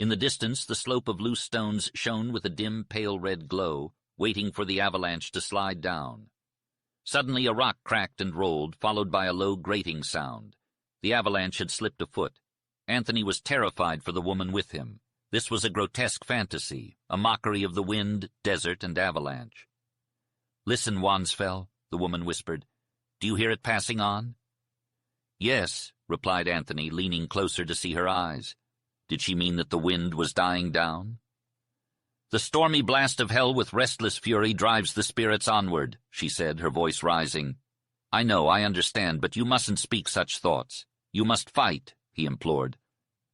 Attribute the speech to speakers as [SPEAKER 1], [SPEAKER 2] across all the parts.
[SPEAKER 1] In the distance, the slope of loose stones shone with a dim, pale red glow, waiting for the avalanche to slide down. Suddenly a rock cracked and rolled, followed by a low grating sound. The avalanche had slipped a foot. Anthony was terrified for the woman with him. This was a grotesque fantasy, a mockery of the wind, desert, and avalanche. "Listen, Wansfell," the woman whispered. "Do you hear it passing on?" "Yes," replied Anthony, leaning closer to see her eyes. Did she mean that the wind was dying down? "The stormy blast of hell with restless fury drives the spirits onward," she said, her voice rising. "I know, I understand, but you mustn't speak such thoughts. You must fight," he implored.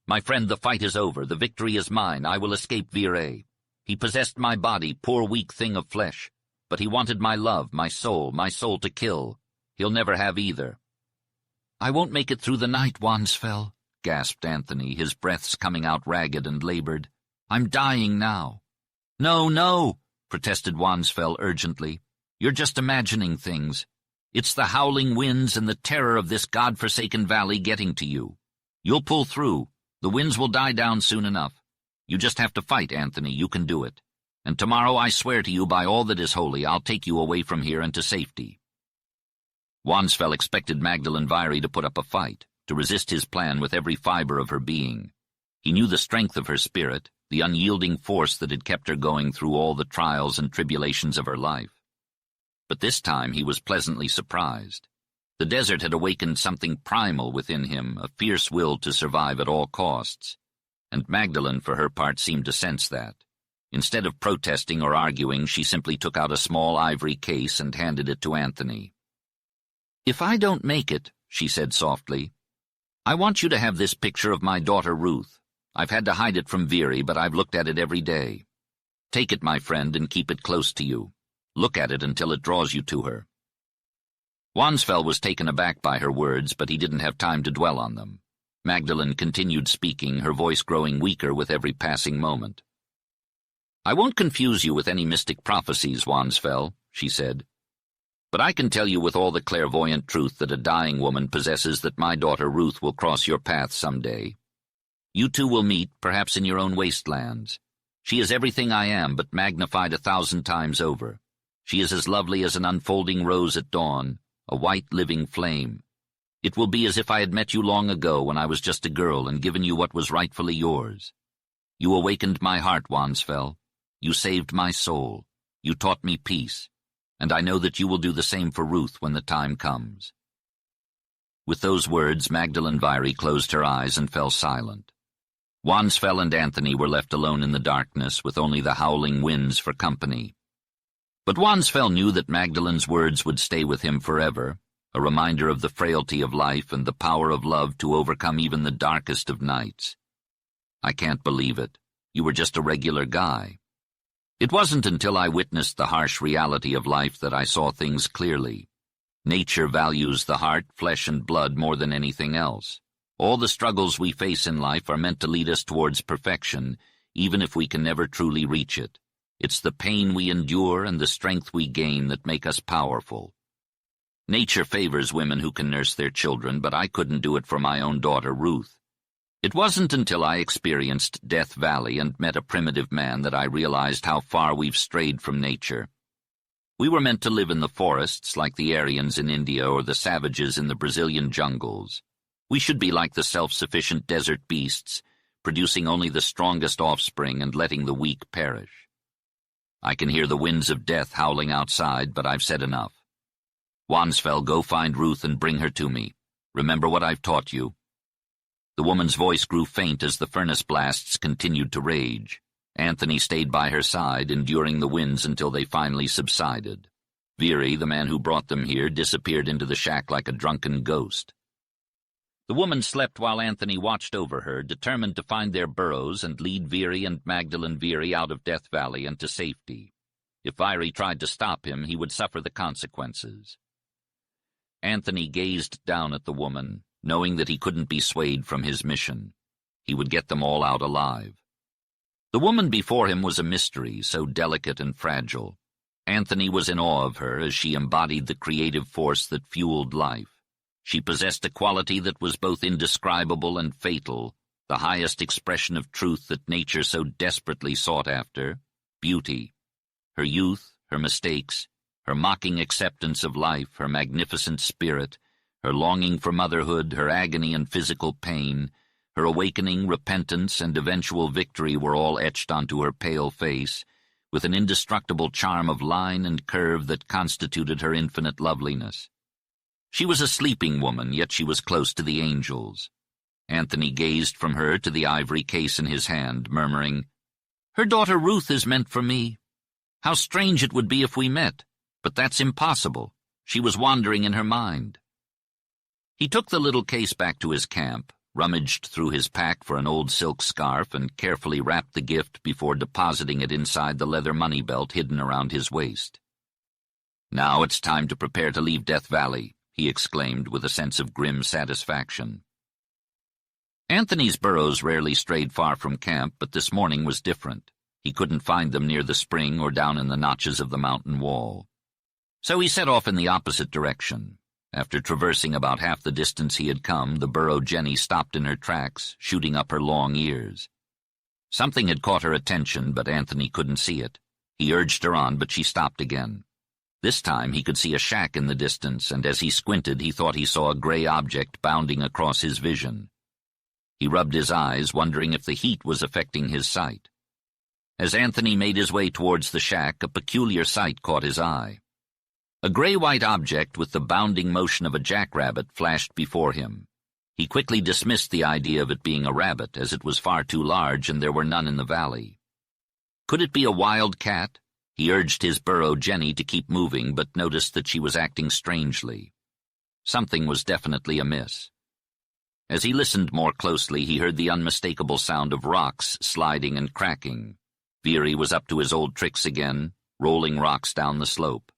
[SPEAKER 1] "My friend, the fight is over. The victory is mine. I will escape Virey. He possessed my body, poor weak thing of flesh, but he wanted my love, my soul to kill. He'll never have either." "I won't make it through the night, Wansfell," gasped Anthony, his breaths coming out ragged and labored. "I'm dying now." "No, no," protested Wansfell urgently. "You're just imagining things. It's the howling winds and the terror of this God-forsaken valley getting to you. You'll pull through. The winds will die down soon enough. You just have to fight, Anthony. You can do it. And tomorrow I swear to you by all that is holy, I'll take you away from here and to safety." Wansfell expected Magdalene Virey to put up a fight, to resist his plan with every fiber of her being. He knew the strength of her spirit, the unyielding force that had kept her going through all the trials and tribulations of her life. But this time he was pleasantly surprised. The desert had awakened something primal within him, a fierce will to survive at all costs. And Magdalene, for her part, seemed to sense that. Instead of protesting or arguing, she simply took out a small ivory case and handed it to Anthony. "If I don't make it," she said softly, "I want you to have this picture of my daughter Ruth. I've had to hide it from Virey, but I've looked at it every day. Take it, my friend, and keep it close to you. Look at it until it draws you to her." Wansfell was taken aback by her words, but he didn't have time to dwell on them. Magdalene continued speaking, her voice growing weaker with every passing moment. "I won't confuse you with any mystic prophecies, Wansfell," she said, "but I can tell you with all the clairvoyant truth that a dying woman possesses that my daughter Ruth will cross your path some day. You two will meet, perhaps in your own wastelands. She is everything I am, but magnified 1,000 times over. She is as lovely as an unfolding rose at dawn, a white living flame. It will be as if I had met you long ago when I was just a girl and given you what was rightfully yours. You awakened my heart, Wansfell. You saved my soul. You taught me peace. And I know that you will do the same for Ruth when the time comes." With those words, Magdalene Virey closed her eyes and fell silent. Wansfell and Anthony were left alone in the darkness, with only the howling winds for company. But Wansfell knew that Magdalene's words would stay with him forever, a reminder of the frailty of life and the power of love to overcome even the darkest of nights. "I can't believe it. You were just a regular guy." It wasn't until I witnessed the harsh reality of life that I saw things clearly. Nature values the heart, flesh, and blood more than anything else. All the struggles we face in life are meant to lead us towards perfection, even if we can never truly reach it. It's the pain we endure and the strength we gain that make us powerful. Nature favors women who can nurse their children, but I couldn't do it for my own daughter, Ruth. It wasn't until I experienced Death Valley and met a primitive man that I realized how far we've strayed from nature. We were meant to live in the forests like the Aryans in India or the savages in the Brazilian jungles. We should be like the self-sufficient desert beasts, producing only the strongest offspring and letting the weak perish. I can hear the winds of death howling outside, but I've said enough. Wansfell, go find Ruth and bring her to me. Remember what I've taught you." The woman's voice grew faint as the furnace blasts continued to rage. Anthony stayed by her side, enduring the winds until they finally subsided. Virey, the man who brought them here, disappeared into the shack like a drunken ghost. The woman slept while Anthony watched over her, determined to find their burrows and lead Virey and Magdalene Virey out of Death Valley and to safety. If Virey tried to stop him, he would suffer the consequences. Anthony gazed down at the woman, knowing that he couldn't be swayed from his mission. He would get them all out alive. The woman before him was a mystery, so delicate and fragile. Anthony was in awe of her as she embodied the creative force that fueled life. She possessed a quality that was both indescribable and fatal, the highest expression of truth that nature so desperately sought after, beauty. Her youth, her mistakes, her mocking acceptance of life, her magnificent spirit, her longing for motherhood, her agony and physical pain, her awakening, repentance, and eventual victory were all etched onto her pale face, with an indestructible charm of line and curve that constituted her infinite loveliness. She was a sleeping woman, yet she was close to the angels. Anthony gazed from her to the ivory case in his hand, murmuring, "Her daughter Ruth is meant for me. How strange it would be if we met, but that's impossible. She was wandering in her mind." He took the little case back to his camp, rummaged through his pack for an old silk scarf, and carefully wrapped the gift before depositing it inside the leather money belt hidden around his waist. "Now it's time to prepare to leave Death Valley," he exclaimed with a sense of grim satisfaction. Anthony's burros rarely strayed far from camp, but this morning was different. He couldn't find them near the spring or down in the notches of the mountain wall. So he set off in the opposite direction. After traversing about half the distance he had come, the burro Jenny stopped in her tracks, shooting up her long ears. Something had caught her attention, but Anthony couldn't see it. He urged her on, but she stopped again. This time he could see a shack in the distance, and as he squinted he thought he saw a gray object bounding across his vision. He rubbed his eyes, wondering if the heat was affecting his sight. As Anthony made his way towards the shack, a peculiar sight caught his eye. A gray-white object with the bounding motion of a jackrabbit flashed before him. He quickly dismissed the idea of it being a rabbit, as it was far too large and there were none in the valley. Could it be a wild cat? He urged his burro Jenny to keep moving, but noticed that she was acting strangely. Something was definitely amiss. As he listened more closely, he heard the unmistakable sound of rocks sliding and cracking. Veery was up to his old tricks again, rolling rocks down the slope.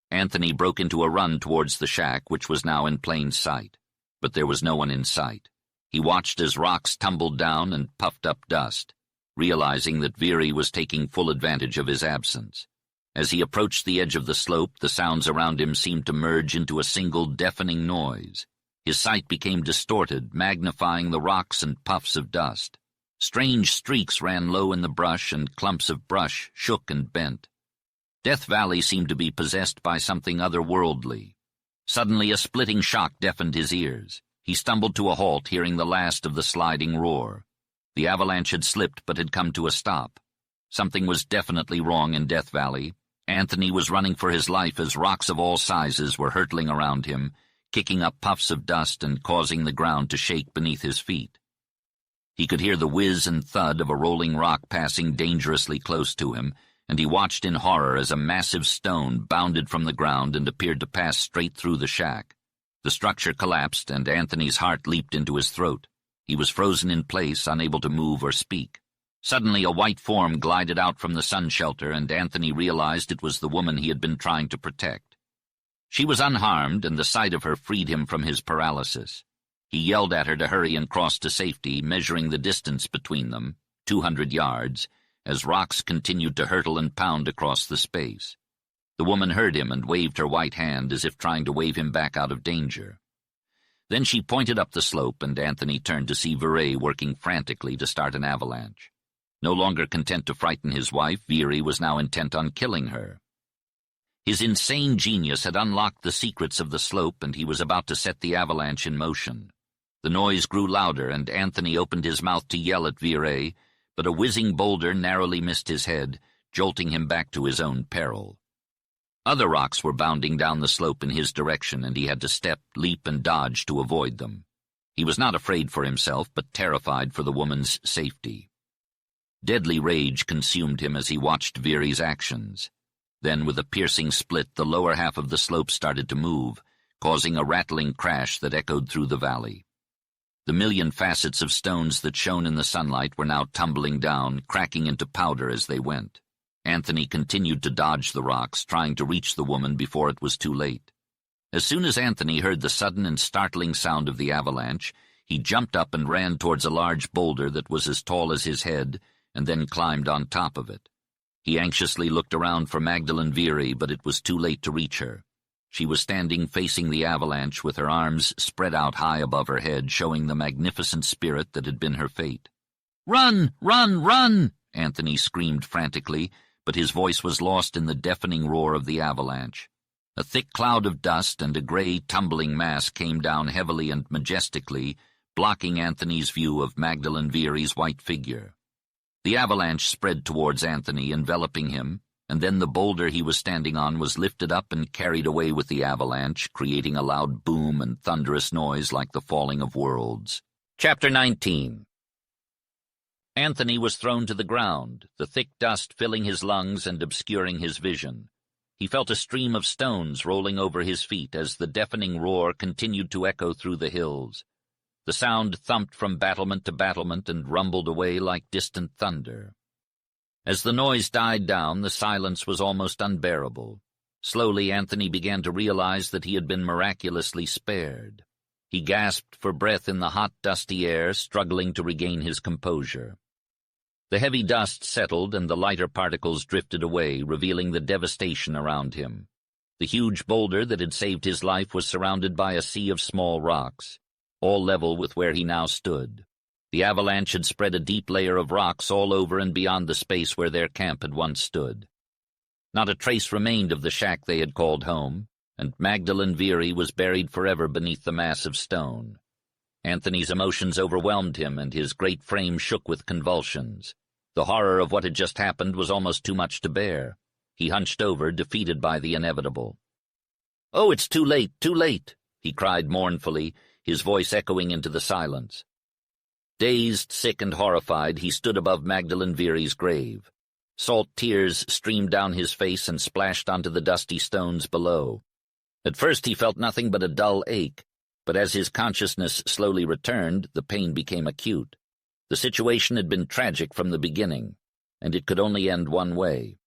[SPEAKER 1] Anthony broke into a run towards the shack, which was now in plain sight. But there was no one in sight. He watched as rocks tumbled down and puffed up dust, realizing that Veery was taking full advantage of his absence. As he approached the edge of the slope, the sounds around him seemed to merge into a single deafening noise. His sight became distorted, magnifying the rocks and puffs of dust. Strange streaks ran low in the brush, and clumps of brush shook and bent. Death Valley seemed to be possessed by something otherworldly. Suddenly a splitting shock deafened his ears. He stumbled to a halt, hearing the last of the sliding roar. The avalanche had slipped but had come to a stop. Something was definitely wrong in Death Valley. Anthony was running for his life as rocks of all sizes were hurtling around him, kicking up puffs of dust and causing the ground to shake beneath his feet. He could hear the whiz and thud of a rolling rock passing dangerously close to him, and he watched in horror as a massive stone bounded from the ground and appeared to pass straight through the shack. The structure collapsed, and Anthony's heart leaped into his throat. He was frozen in place, unable to move or speak. Suddenly a white form glided out from the sun shelter, and Anthony realized it was the woman he had been trying to protect. She was unharmed, and the sight of her freed him from his paralysis. He yelled at her to hurry and cross to safety, measuring the distance between them, 200 yards, as rocks continued to hurtle and pound across the space. The woman heard him and waved her white hand as if trying to wave him back out of danger. Then she pointed up the slope, and Anthony turned to see Veery working frantically to start an avalanche. No longer content to frighten his wife, Veery was now intent on killing her. His insane genius had unlocked the secrets of the slope, and he was about to set the avalanche in motion. The noise grew louder, and Anthony opened his mouth to yell at Veery, but a whizzing boulder narrowly missed his head, jolting him back to his own peril. Other rocks were bounding down the slope in his direction, and he had to step, leap, and dodge to avoid them. He was not afraid for himself, but terrified for the woman's safety. Deadly rage consumed him as he watched Veery's actions. Then, with a piercing split, the lower half of the slope started to move, causing a rattling crash that echoed through the valley. The million facets of stones that shone in the sunlight were now tumbling down, cracking into powder as they went. Anthony continued to dodge the rocks, trying to reach the woman before it was too late. As soon as Anthony heard the sudden and startling sound of the avalanche, he jumped up and ran towards a large boulder that was as tall as his head, and then climbed on top of it. He anxiously looked around for Magdalene Veery, but it was too late to reach her. She was standing facing the avalanche with her arms spread out high above her head, showing the magnificent spirit that had been her fate. "Run! Run! Run!" Anthony screamed frantically, but his voice was lost in the deafening roar of the avalanche. A thick cloud of dust and a gray, tumbling mass came down heavily and majestically, blocking Anthony's view of Magdalene Vieri's white figure. The avalanche spread towards Anthony, enveloping him, and then the boulder he was standing on was lifted up and carried away with the avalanche, creating a loud boom and thunderous noise like the falling of worlds. Chapter 19. Anthony was thrown to the ground, the thick dust filling his lungs and obscuring his vision. He felt a stream of stones rolling over his feet as the deafening roar continued to echo through the hills. The sound thumped from battlement to battlement and rumbled away like distant thunder. As the noise died down, the silence was almost unbearable. Slowly, Anthony began to realize that he had been miraculously spared. He gasped for breath in the hot, dusty air, struggling to regain his composure. The heavy dust settled and the lighter particles drifted away, revealing the devastation around him. The huge boulder that had saved his life was surrounded by a sea of small rocks, all level with where he now stood. The avalanche had spread a deep layer of rocks all over and beyond the space where their camp had once stood. Not a trace remained of the shack they had called home, and Magdalene Vieri was buried forever beneath the mass of stone. Anthony's emotions overwhelmed him, and his great frame shook with convulsions. The horror of what had just happened was almost too much to bear. He hunched over, defeated by the inevitable. "Oh, it's too late, too late!" he cried mournfully, his voice echoing into the silence. Dazed, sick, and horrified, he stood above Magdalene Vieri's grave. Salt tears streamed down his face and splashed onto the dusty stones below. At first he felt nothing but a dull ache, but as his consciousness slowly returned, the pain became acute. The situation had been tragic from the beginning, and it could only end one way.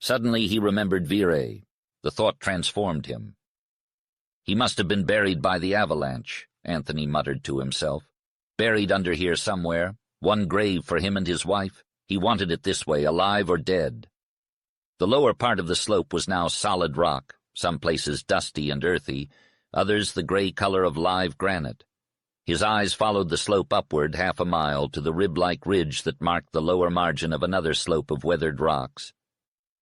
[SPEAKER 1] Suddenly he remembered Vieri. The thought transformed him. "He must have been buried by the avalanche," Anthony muttered to himself. "Buried under here somewhere, one grave for him and his wife. He wanted it this way, alive or dead." The lower part of the slope was now solid rock, some places dusty and earthy, others the gray color of live granite. His eyes followed the slope upward 1/2 mile to the rib-like ridge that marked the lower margin of another slope of weathered rocks.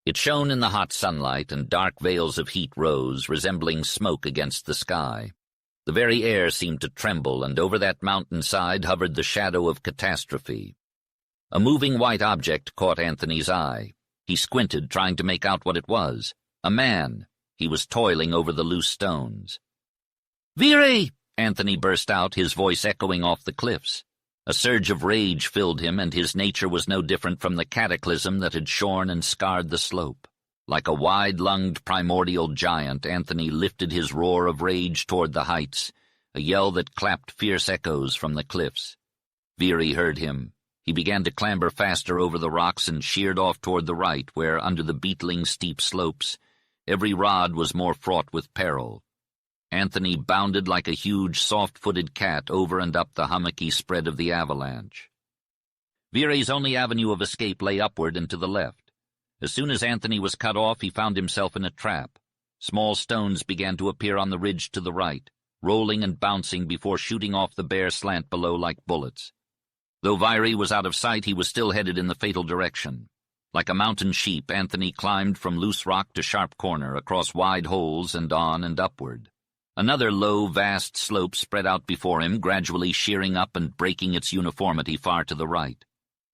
[SPEAKER 1] It shone in the hot sunlight, and dark veils of heat rose, resembling smoke against the sky. The very air seemed to tremble, and over that mountainside hovered the shadow of catastrophe. A moving white object caught Anthony's eye. He squinted, trying to make out what it was. A man. He was toiling over the loose stones. "Vieri!" Anthony burst out, his voice echoing off the cliffs. A surge of rage filled him, and his nature was no different from the cataclysm that had shorn and scarred the slope. Like a wide-lunged primordial giant, Anthony lifted his roar of rage toward the heights, a yell that clapped fierce echoes from the cliffs. Vieri heard him. He began to clamber faster over the rocks and sheered off toward the right, where, under the beetling steep slopes, every rod was more fraught with peril. Anthony bounded like a huge, soft-footed cat over and up the hummocky spread of the avalanche. Vieri's only avenue of escape lay upward and to the left. As soon as Anthony was cut off, he found himself in a trap. Small stones began to appear on the ridge to the right, rolling and bouncing before shooting off the bare slant below like bullets. Though Vieri was out of sight, he was still headed in the fatal direction. Like a mountain sheep, Anthony climbed from loose rock to sharp corner, across wide holes and on and upward. Another low, vast slope spread out before him, gradually shearing up and breaking its uniformity far to the right.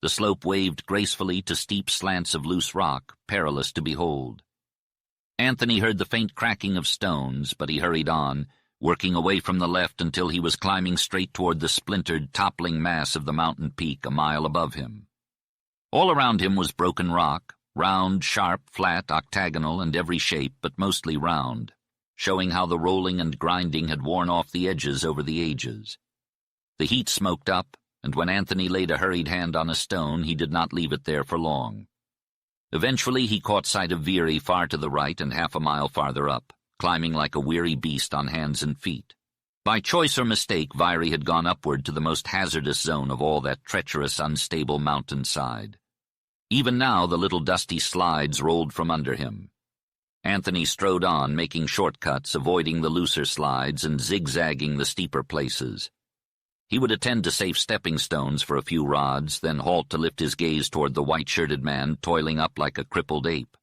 [SPEAKER 1] The slope waved gracefully to steep slants of loose rock, perilous to behold. Anthony heard the faint cracking of stones, but he hurried on, working away from the left until he was climbing straight toward the splintered, toppling mass of the mountain peak a mile above him. All around him was broken rock, round, sharp, flat, octagonal, and every shape, but mostly round, showing how the rolling and grinding had worn off the edges over the ages. The heat smoked up, and when Anthony laid a hurried hand on a stone, he did not leave it there for long. Eventually he caught sight of Vieri far to the right and 1/2 mile farther up, climbing like a weary beast on hands and feet. By choice or mistake, Vieri had gone upward to the most hazardous zone of all that treacherous, unstable mountainside. Even now the little dusty slides rolled from under him. Anthony strode on, making shortcuts, avoiding the looser slides and zigzagging the steeper places. He would attend to safe stepping stones for a few rods, then halt to lift his gaze toward the white-shirted man toiling up like a crippled ape.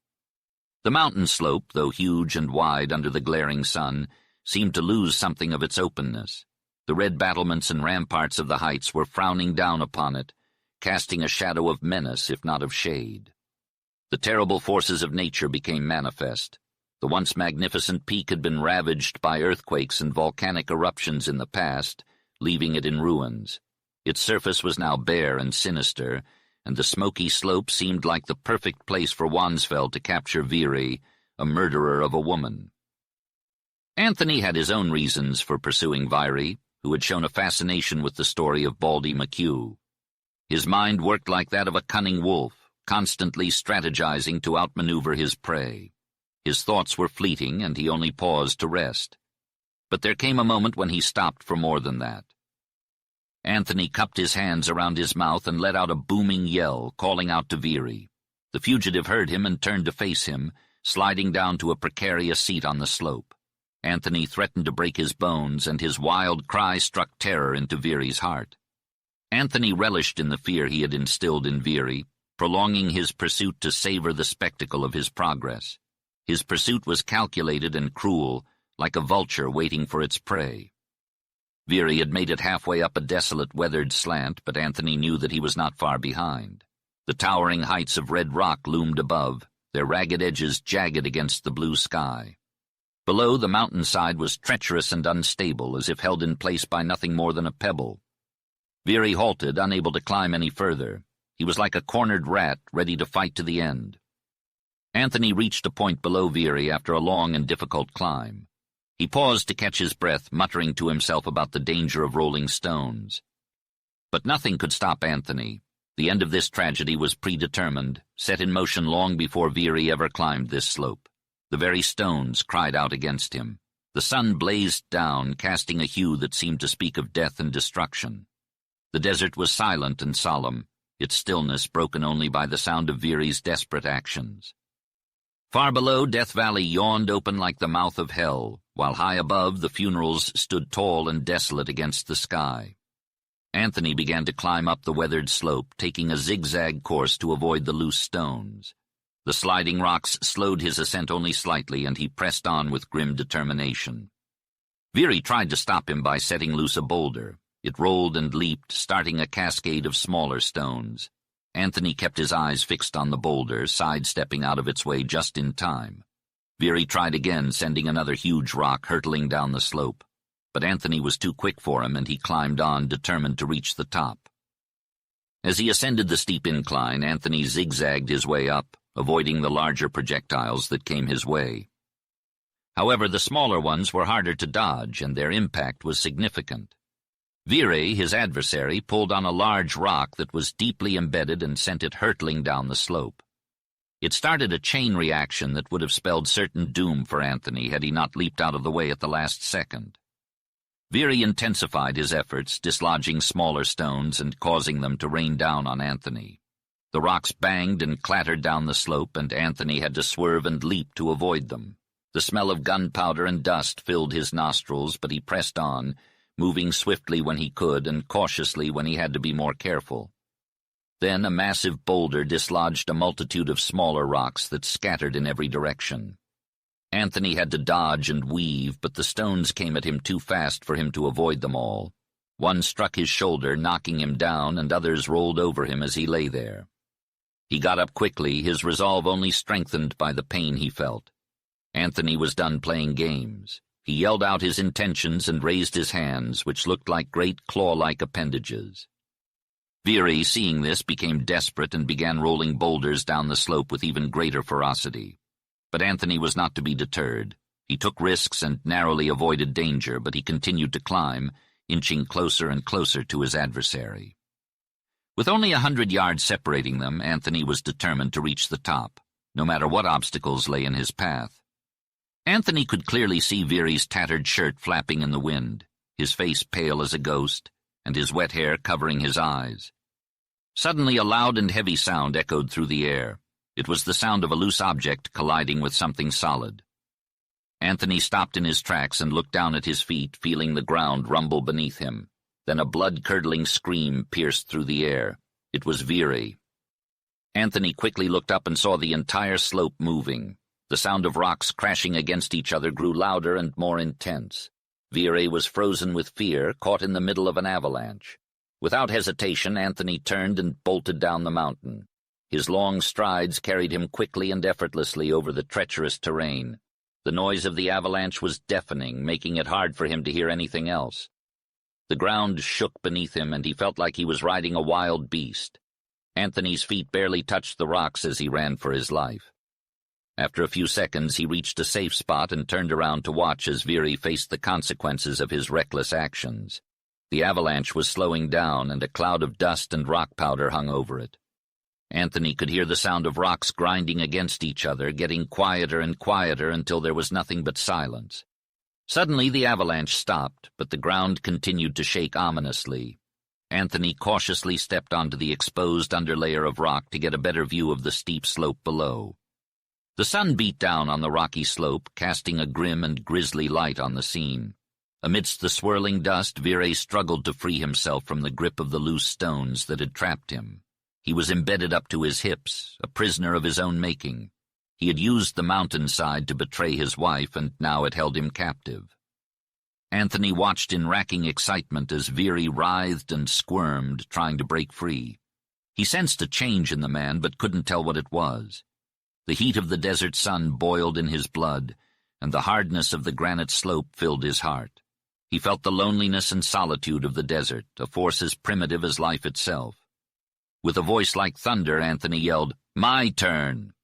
[SPEAKER 1] The mountain slope, though huge and wide under the glaring sun, seemed to lose something of its openness. The red battlements and ramparts of the heights were frowning down upon it, casting a shadow of menace if not of shade. The terrible forces of nature became manifest. The once magnificent peak had been ravaged by earthquakes and volcanic eruptions in the past, leaving it in ruins. Its surface was now bare and sinister, and the smoky slope seemed like the perfect place for Wansfeld to capture Veery, a murderer of a woman. Anthony had his own reasons for pursuing Veery, who had shown a fascination with the story of Baldy McHugh. His mind worked like that of a cunning wolf, constantly strategizing to outmaneuver his prey. His thoughts were fleeting, and he only paused to rest. But there came a moment when he stopped for more than that. Anthony cupped his hands around his mouth and let out a booming yell, calling out to Veery. The fugitive heard him and turned to face him, sliding down to a precarious seat on the slope. Anthony threatened to break his bones, and his wild cry struck terror into Veery's heart. Anthony relished in the fear he had instilled in Veery, prolonging his pursuit to savor the spectacle of his progress. His pursuit was calculated and cruel, like a vulture waiting for its prey. Veery had made it halfway up a desolate, weathered slant, but Anthony knew that he was not far behind. The towering heights of red rock loomed above, their ragged edges jagged against the blue sky. Below, the mountainside was treacherous and unstable, as if held in place by nothing more than a pebble. Veery halted, unable to climb any further. He was like a cornered rat, ready to fight to the end. Anthony reached a point below Veery after a long and difficult climb. He paused to catch his breath, muttering to himself about the danger of rolling stones. But nothing could stop Anthony. The end of this tragedy was predetermined, set in motion long before Veery ever climbed this slope. The very stones cried out against him. The sun blazed down, casting a hue that seemed to speak of death and destruction. The desert was silent and solemn, its stillness broken only by the sound of Veery's desperate actions. Far below, Death Valley yawned open like the mouth of hell, while high above, the funerals stood tall and desolate against the sky. Anthony began to climb up the weathered slope, taking a zigzag course to avoid the loose stones. The sliding rocks slowed his ascent only slightly, and he pressed on with grim determination. Veery tried to stop him by setting loose a boulder. It rolled and leaped, starting a cascade of smaller stones. Anthony kept his eyes fixed on the boulder, sidestepping out of its way just in time. Veery tried again, sending another huge rock hurtling down the slope. But Anthony was too quick for him, and he climbed on, determined to reach the top. As he ascended the steep incline, Anthony zigzagged his way up, avoiding the larger projectiles that came his way. However, the smaller ones were harder to dodge, and their impact was significant. Veery, his adversary, pulled on a large rock that was deeply embedded and sent it hurtling down the slope. It started a chain reaction that would have spelled certain doom for Anthony had he not leaped out of the way at the last second. Veery intensified his efforts, dislodging smaller stones and causing them to rain down on Anthony. The rocks banged and clattered down the slope, and Anthony had to swerve and leap to avoid them. The smell of gunpowder and dust filled his nostrils, but he pressed on, moving swiftly when he could and cautiously when he had to be more careful. Then a massive boulder dislodged a multitude of smaller rocks that scattered in every direction. Anthony had to dodge and weave, but the stones came at him too fast for him to avoid them all. One struck his shoulder, knocking him down, and others rolled over him as he lay there. He got up quickly, his resolve only strengthened by the pain he felt. Anthony was done playing games. He yelled out his intentions and raised his hands, which looked like great claw-like appendages. Veery, seeing this, became desperate and began rolling boulders down the slope with even greater ferocity. But Anthony was not to be deterred. He took risks and narrowly avoided danger, but he continued to climb, inching closer and closer to his adversary. With only 100 yards separating them, Anthony was determined to reach the top, no matter what obstacles lay in his path. Anthony could clearly see Veery's tattered shirt flapping in the wind, his face pale as a ghost, and his wet hair covering his eyes. Suddenly a loud and heavy sound echoed through the air. It was the sound of a loose object colliding with something solid. Anthony stopped in his tracks and looked down at his feet, feeling the ground rumble beneath him. Then a blood-curdling scream pierced through the air. It was Viri. Anthony quickly looked up and saw the entire slope moving. The sound of rocks crashing against each other grew louder and more intense. Viri was frozen with fear, caught in the middle of an avalanche. Without hesitation, Anthony turned and bolted down the mountain. His long strides carried him quickly and effortlessly over the treacherous terrain. The noise of the avalanche was deafening, making it hard for him to hear anything else. The ground shook beneath him, and he felt like he was riding a wild beast. Anthony's feet barely touched the rocks as he ran for his life. After a few seconds, he reached a safe spot and turned around to watch as Viri faced the consequences of his reckless actions. The avalanche was slowing down, and a cloud of dust and rock powder hung over it. Anthony could hear the sound of rocks grinding against each other, getting quieter and quieter until there was nothing but silence. Suddenly the avalanche stopped, but the ground continued to shake ominously. Anthony cautiously stepped onto the exposed underlayer of rock to get a better view of the steep slope below. The sun beat down on the rocky slope, casting a grim and grisly light on the scene. Amidst the swirling dust, Viri struggled to free himself from the grip of the loose stones that had trapped him. He was embedded up to his hips, a prisoner of his own making. He had used the mountainside to betray his wife, and now it held him captive. Anthony watched in racking excitement as Viri writhed and squirmed, trying to break free. He sensed a change in the man, but couldn't tell what it was. The heat of the desert sun boiled in his blood, and the hardness of the granite slope filled his heart. He felt the loneliness and solitude of the desert, a force as primitive as life itself. With a voice like thunder, Anthony yelled, "My turn!"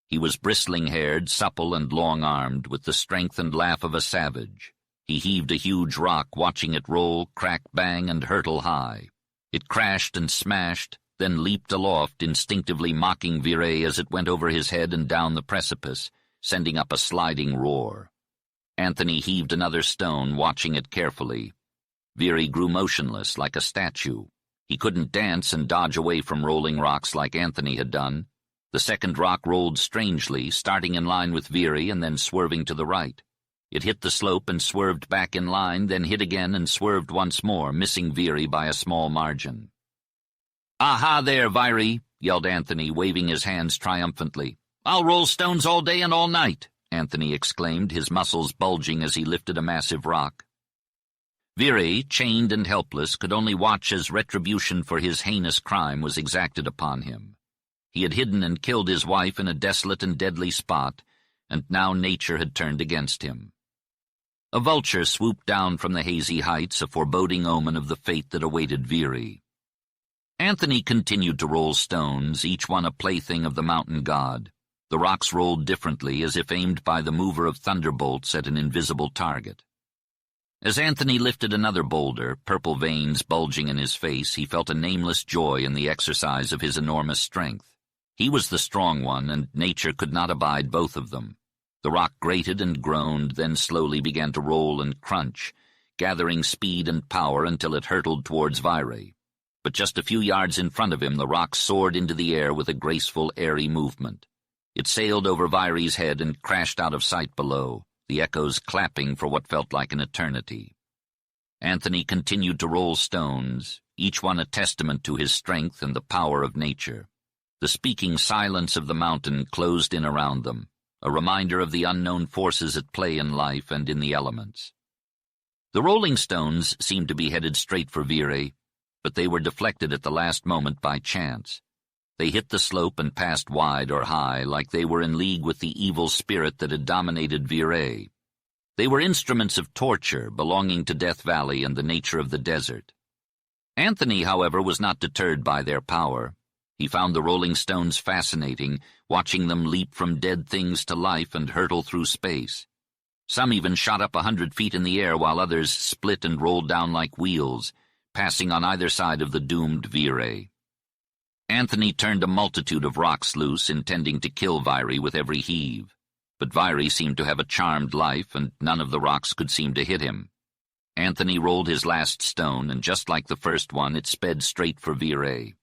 [SPEAKER 1] He was bristling-haired, supple and long-armed, with the strength and laugh of a savage. He heaved a huge rock, watching it roll, crack, bang, and hurtle high. It crashed and smashed, then leaped aloft, instinctively mocking Viri as it went over his head and down the precipice, sending up a sliding roar. Anthony heaved another stone, watching it carefully. Viri grew motionless, like a statue. He couldn't dance and dodge away from rolling rocks like Anthony had done. The second rock rolled strangely, starting in line with Viri and then swerving to the right. It hit the slope and swerved back in line, then hit again and swerved once more, missing Viri by a small margin. "Aha there, Viri!" yelled Anthony, waving his hands triumphantly. "I'll roll stones all day and all night," Anthony exclaimed, his muscles bulging as he lifted a massive rock. Viri, chained and helpless, could only watch as retribution for his heinous crime was exacted upon him. He had hidden and killed his wife in a desolate and deadly spot, and now nature had turned against him. A vulture swooped down from the hazy heights, a foreboding omen of the fate that awaited Viri. Anthony continued to roll stones, each one a plaything of the mountain god. The rocks rolled differently, as if aimed by the mover of thunderbolts at an invisible target. As Anthony lifted another boulder, purple veins bulging in his face, he felt a nameless joy in the exercise of his enormous strength. He was the strong one, and nature could not abide both of them. The rock grated and groaned, then slowly began to roll and crunch, gathering speed and power until it hurtled towards Viri. But just a few yards in front of him, the rock soared into the air with a graceful, airy movement. It sailed over Viri's head and crashed out of sight below, the echoes clapping for what felt like an eternity. Anthony continued to roll stones, each one a testament to his strength and the power of nature. The speaking silence of the mountain closed in around them, a reminder of the unknown forces at play in life and in the elements. The rolling stones seemed to be headed straight for Viri, but they were deflected at the last moment by chance. They hit the slope and passed wide or high, like they were in league with the evil spirit that had dominated Viri. They were instruments of torture belonging to Death Valley and the nature of the desert. Anthony, however, was not deterred by their power. He found the rolling stones fascinating, watching them leap from dead things to life and hurtle through space. Some even shot up 100 feet in the air, while others split and rolled down like wheels, passing on either side of the doomed Viri. Anthony turned a multitude of rocks loose, intending to kill Viri with every heave. But Viri seemed to have a charmed life, and none of the rocks could seem to hit him. Anthony rolled his last stone, and just like the first one, it sped straight for Viri.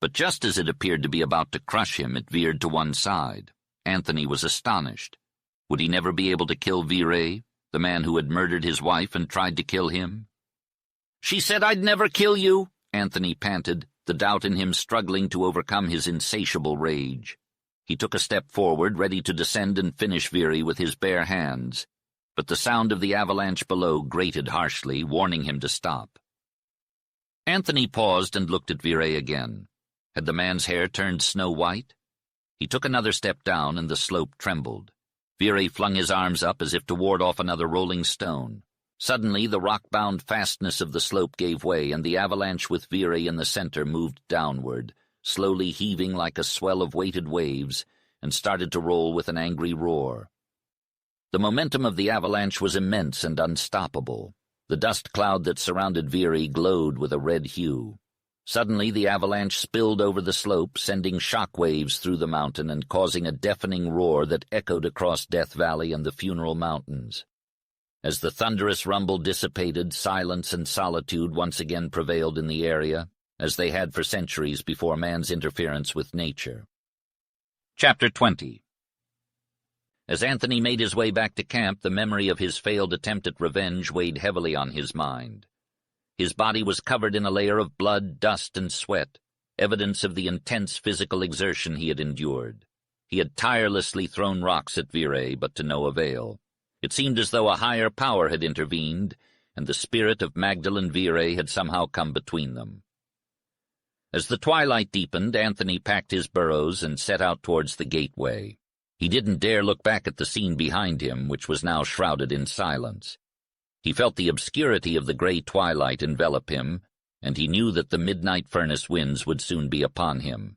[SPEAKER 1] But just as it appeared to be about to crush him, it veered to one side. Anthony was astonished. Would he never be able to kill Virey, the man who had murdered his wife and tried to kill him? "She said I'd never kill you," Anthony panted, the doubt in him struggling to overcome his insatiable rage. He took a step forward, ready to descend and finish Virey with his bare hands, but the sound of the avalanche below grated harshly, warning him to stop. Anthony paused and looked at Virey again. Had the man's hair turned snow-white? He took another step down, and the slope trembled. Virey flung his arms up as if to ward off another rolling stone. Suddenly, the rock-bound fastness of the slope gave way, and the avalanche with Virey in the center moved downward, slowly heaving like a swell of weighted waves, and started to roll with an angry roar. The momentum of the avalanche was immense and unstoppable. The dust cloud that surrounded Virey glowed with a red hue. Suddenly, the avalanche spilled over the slope, sending shock waves through the mountain and causing a deafening roar that echoed across Death Valley and the Funeral Mountains. As the thunderous rumble dissipated, silence and solitude once again prevailed in the area, as they had for centuries before man's interference with nature. Chapter 20. As Anthony made his way back to camp, the memory of his failed attempt at revenge weighed heavily on his mind. His body was covered in a layer of blood, dust, and sweat, evidence of the intense physical exertion he had endured. He had tirelessly thrown rocks at Virey, but to no avail. It seemed as though a higher power had intervened, and the spirit of Magdalene Virey had somehow come between them. As the twilight deepened, Anthony packed his burros and set out towards the gateway. He didn't dare look back at the scene behind him, which was now shrouded in silence. He felt the obscurity of the gray twilight envelop him, and he knew that the midnight furnace winds would soon be upon him.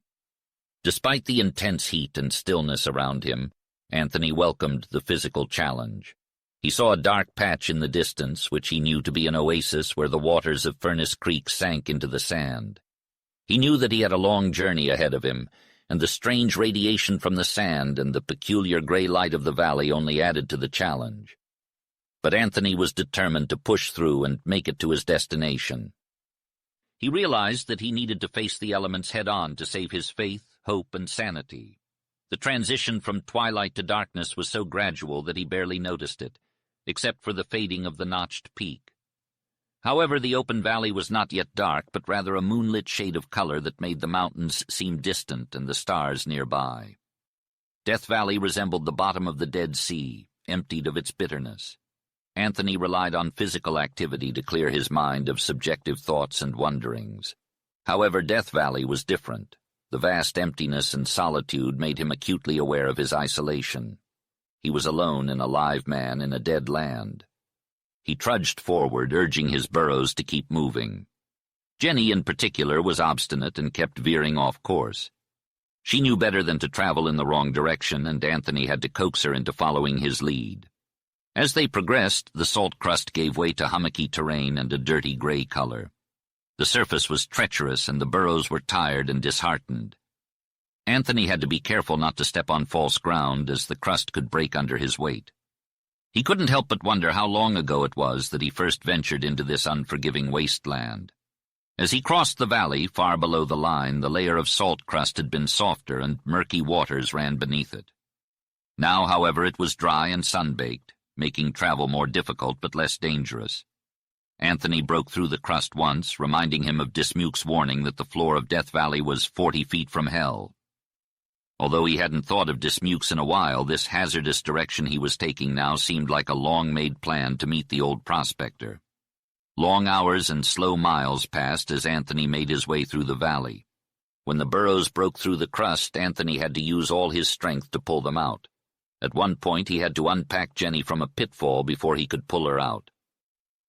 [SPEAKER 1] Despite the intense heat and stillness around him, Anthony welcomed the physical challenge. He saw a dark patch in the distance, which he knew to be an oasis where the waters of Furnace Creek sank into the sand. He knew that he had a long journey ahead of him, and the strange radiation from the sand and the peculiar gray light of the valley only added to the challenge. But Anthony was determined to push through and make it to his destination. He realized that he needed to face the elements head-on to save his faith, hope, and sanity. The transition from twilight to darkness was so gradual that he barely noticed it, except for the fading of the notched peak. However, the open valley was not yet dark, but rather a moonlit shade of color that made the mountains seem distant and the stars nearby. Death Valley resembled the bottom of the Dead Sea, emptied of its bitterness. Anthony relied on physical activity to clear his mind of subjective thoughts and wonderings. However, Death Valley was different. The vast emptiness and solitude made him acutely aware of his isolation. He was alone and a live man in a dead land. He trudged forward, urging his burros to keep moving. Jenny, in particular, was obstinate and kept veering off course. She knew better than to travel in the wrong direction, and Anthony had to coax her into following his lead. As they progressed, the salt crust gave way to hummocky terrain and a dirty gray color. The surface was treacherous, and the burros were tired and disheartened. Anthony had to be careful not to step on false ground, as the crust could break under his weight. He couldn't help but wonder how long ago it was that he first ventured into this unforgiving wasteland. As he crossed the valley, far below the line, the layer of salt crust had been softer and murky waters ran beneath it. Now, however, it was dry and sun-baked, making travel more difficult but less dangerous. Anthony broke through the crust once, reminding him of Dismuke's warning that the floor of Death Valley was 40 feet from hell. Although he hadn't thought of Dismuke's in a while, this hazardous direction he was taking now seemed like a long-made plan to meet the old prospector. Long hours and slow miles passed as Anthony made his way through the valley. When the burros broke through the crust, Anthony had to use all his strength to pull them out. At one point, he had to unpack Jenny from a pitfall before he could pull her out.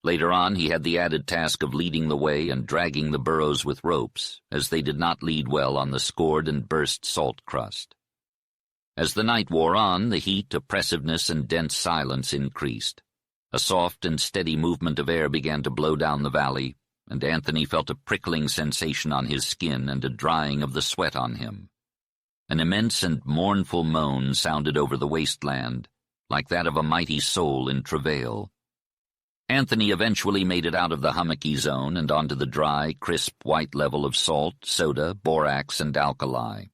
[SPEAKER 1] Later on, he had the added task of leading the way and dragging the burros with ropes, as they did not lead well on the scored and burst salt crust. As the night wore on, the heat, oppressiveness, and dense silence increased. A soft and steady movement of air began to blow down the valley, and Anthony felt a prickling sensation on his skin and a drying of the sweat on him. An immense and mournful moan sounded over the wasteland, like that of a mighty soul in travail. Anthony eventually made it out of the hummocky zone and onto the dry, crisp, white level of salt, soda, borax, and alkali.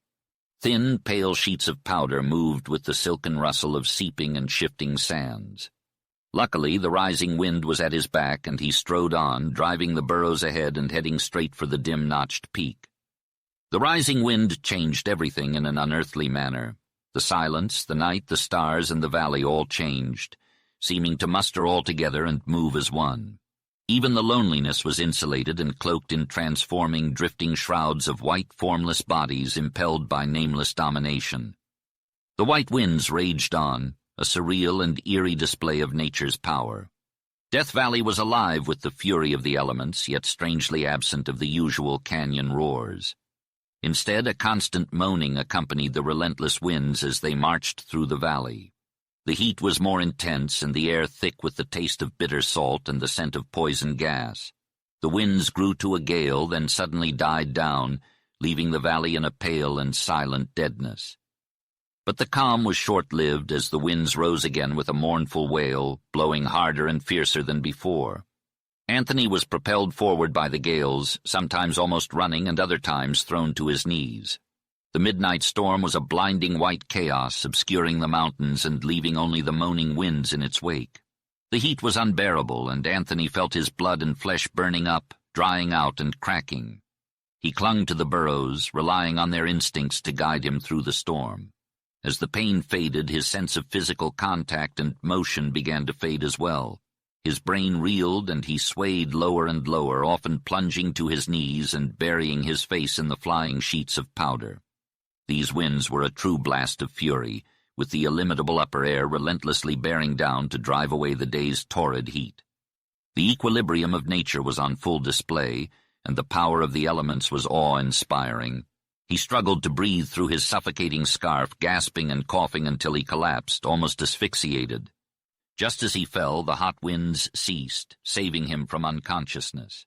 [SPEAKER 1] Thin, pale sheets of powder moved with the silken rustle of seeping and shifting sands. Luckily, the rising wind was at his back, and he strode on, driving the burros ahead and heading straight for the dim-notched peak. The rising wind changed everything in an unearthly manner. The silence, the night, the stars, and the valley all changed, seeming to muster all together and move as one. Even the loneliness was insulated and cloaked in transforming, drifting shrouds of white, formless bodies impelled by nameless domination. The white winds raged on, a surreal and eerie display of nature's power. Death Valley was alive with the fury of the elements, yet strangely absent of the usual canyon roars. Instead, a constant moaning accompanied the relentless winds as they marched through the valley. The heat was more intense, and the air thick with the taste of bitter salt and the scent of poison gas. The winds grew to a gale, then suddenly died down, leaving the valley in a pale and silent deadness. But the calm was short-lived as the winds rose again with a mournful wail, blowing harder and fiercer than before. Anthony was propelled forward by the gales, sometimes almost running and other times thrown to his knees. The midnight storm was a blinding white chaos, obscuring the mountains and leaving only the moaning winds in its wake. The heat was unbearable, and Anthony felt his blood and flesh burning up, drying out and cracking. He clung to the burros, relying on their instincts to guide him through the storm. As the pain faded, his sense of physical contact and motion began to fade as well. His brain reeled, and he swayed lower and lower, often plunging to his knees and burying his face in the flying sheets of powder. These winds were a true blast of fury, with the illimitable upper air relentlessly bearing down to drive away the day's torrid heat. The equilibrium of nature was on full display, and the power of the elements was awe-inspiring. He struggled to breathe through his suffocating scarf, gasping and coughing until he collapsed, almost asphyxiated. Just as he fell, the hot winds ceased, saving him from unconsciousness.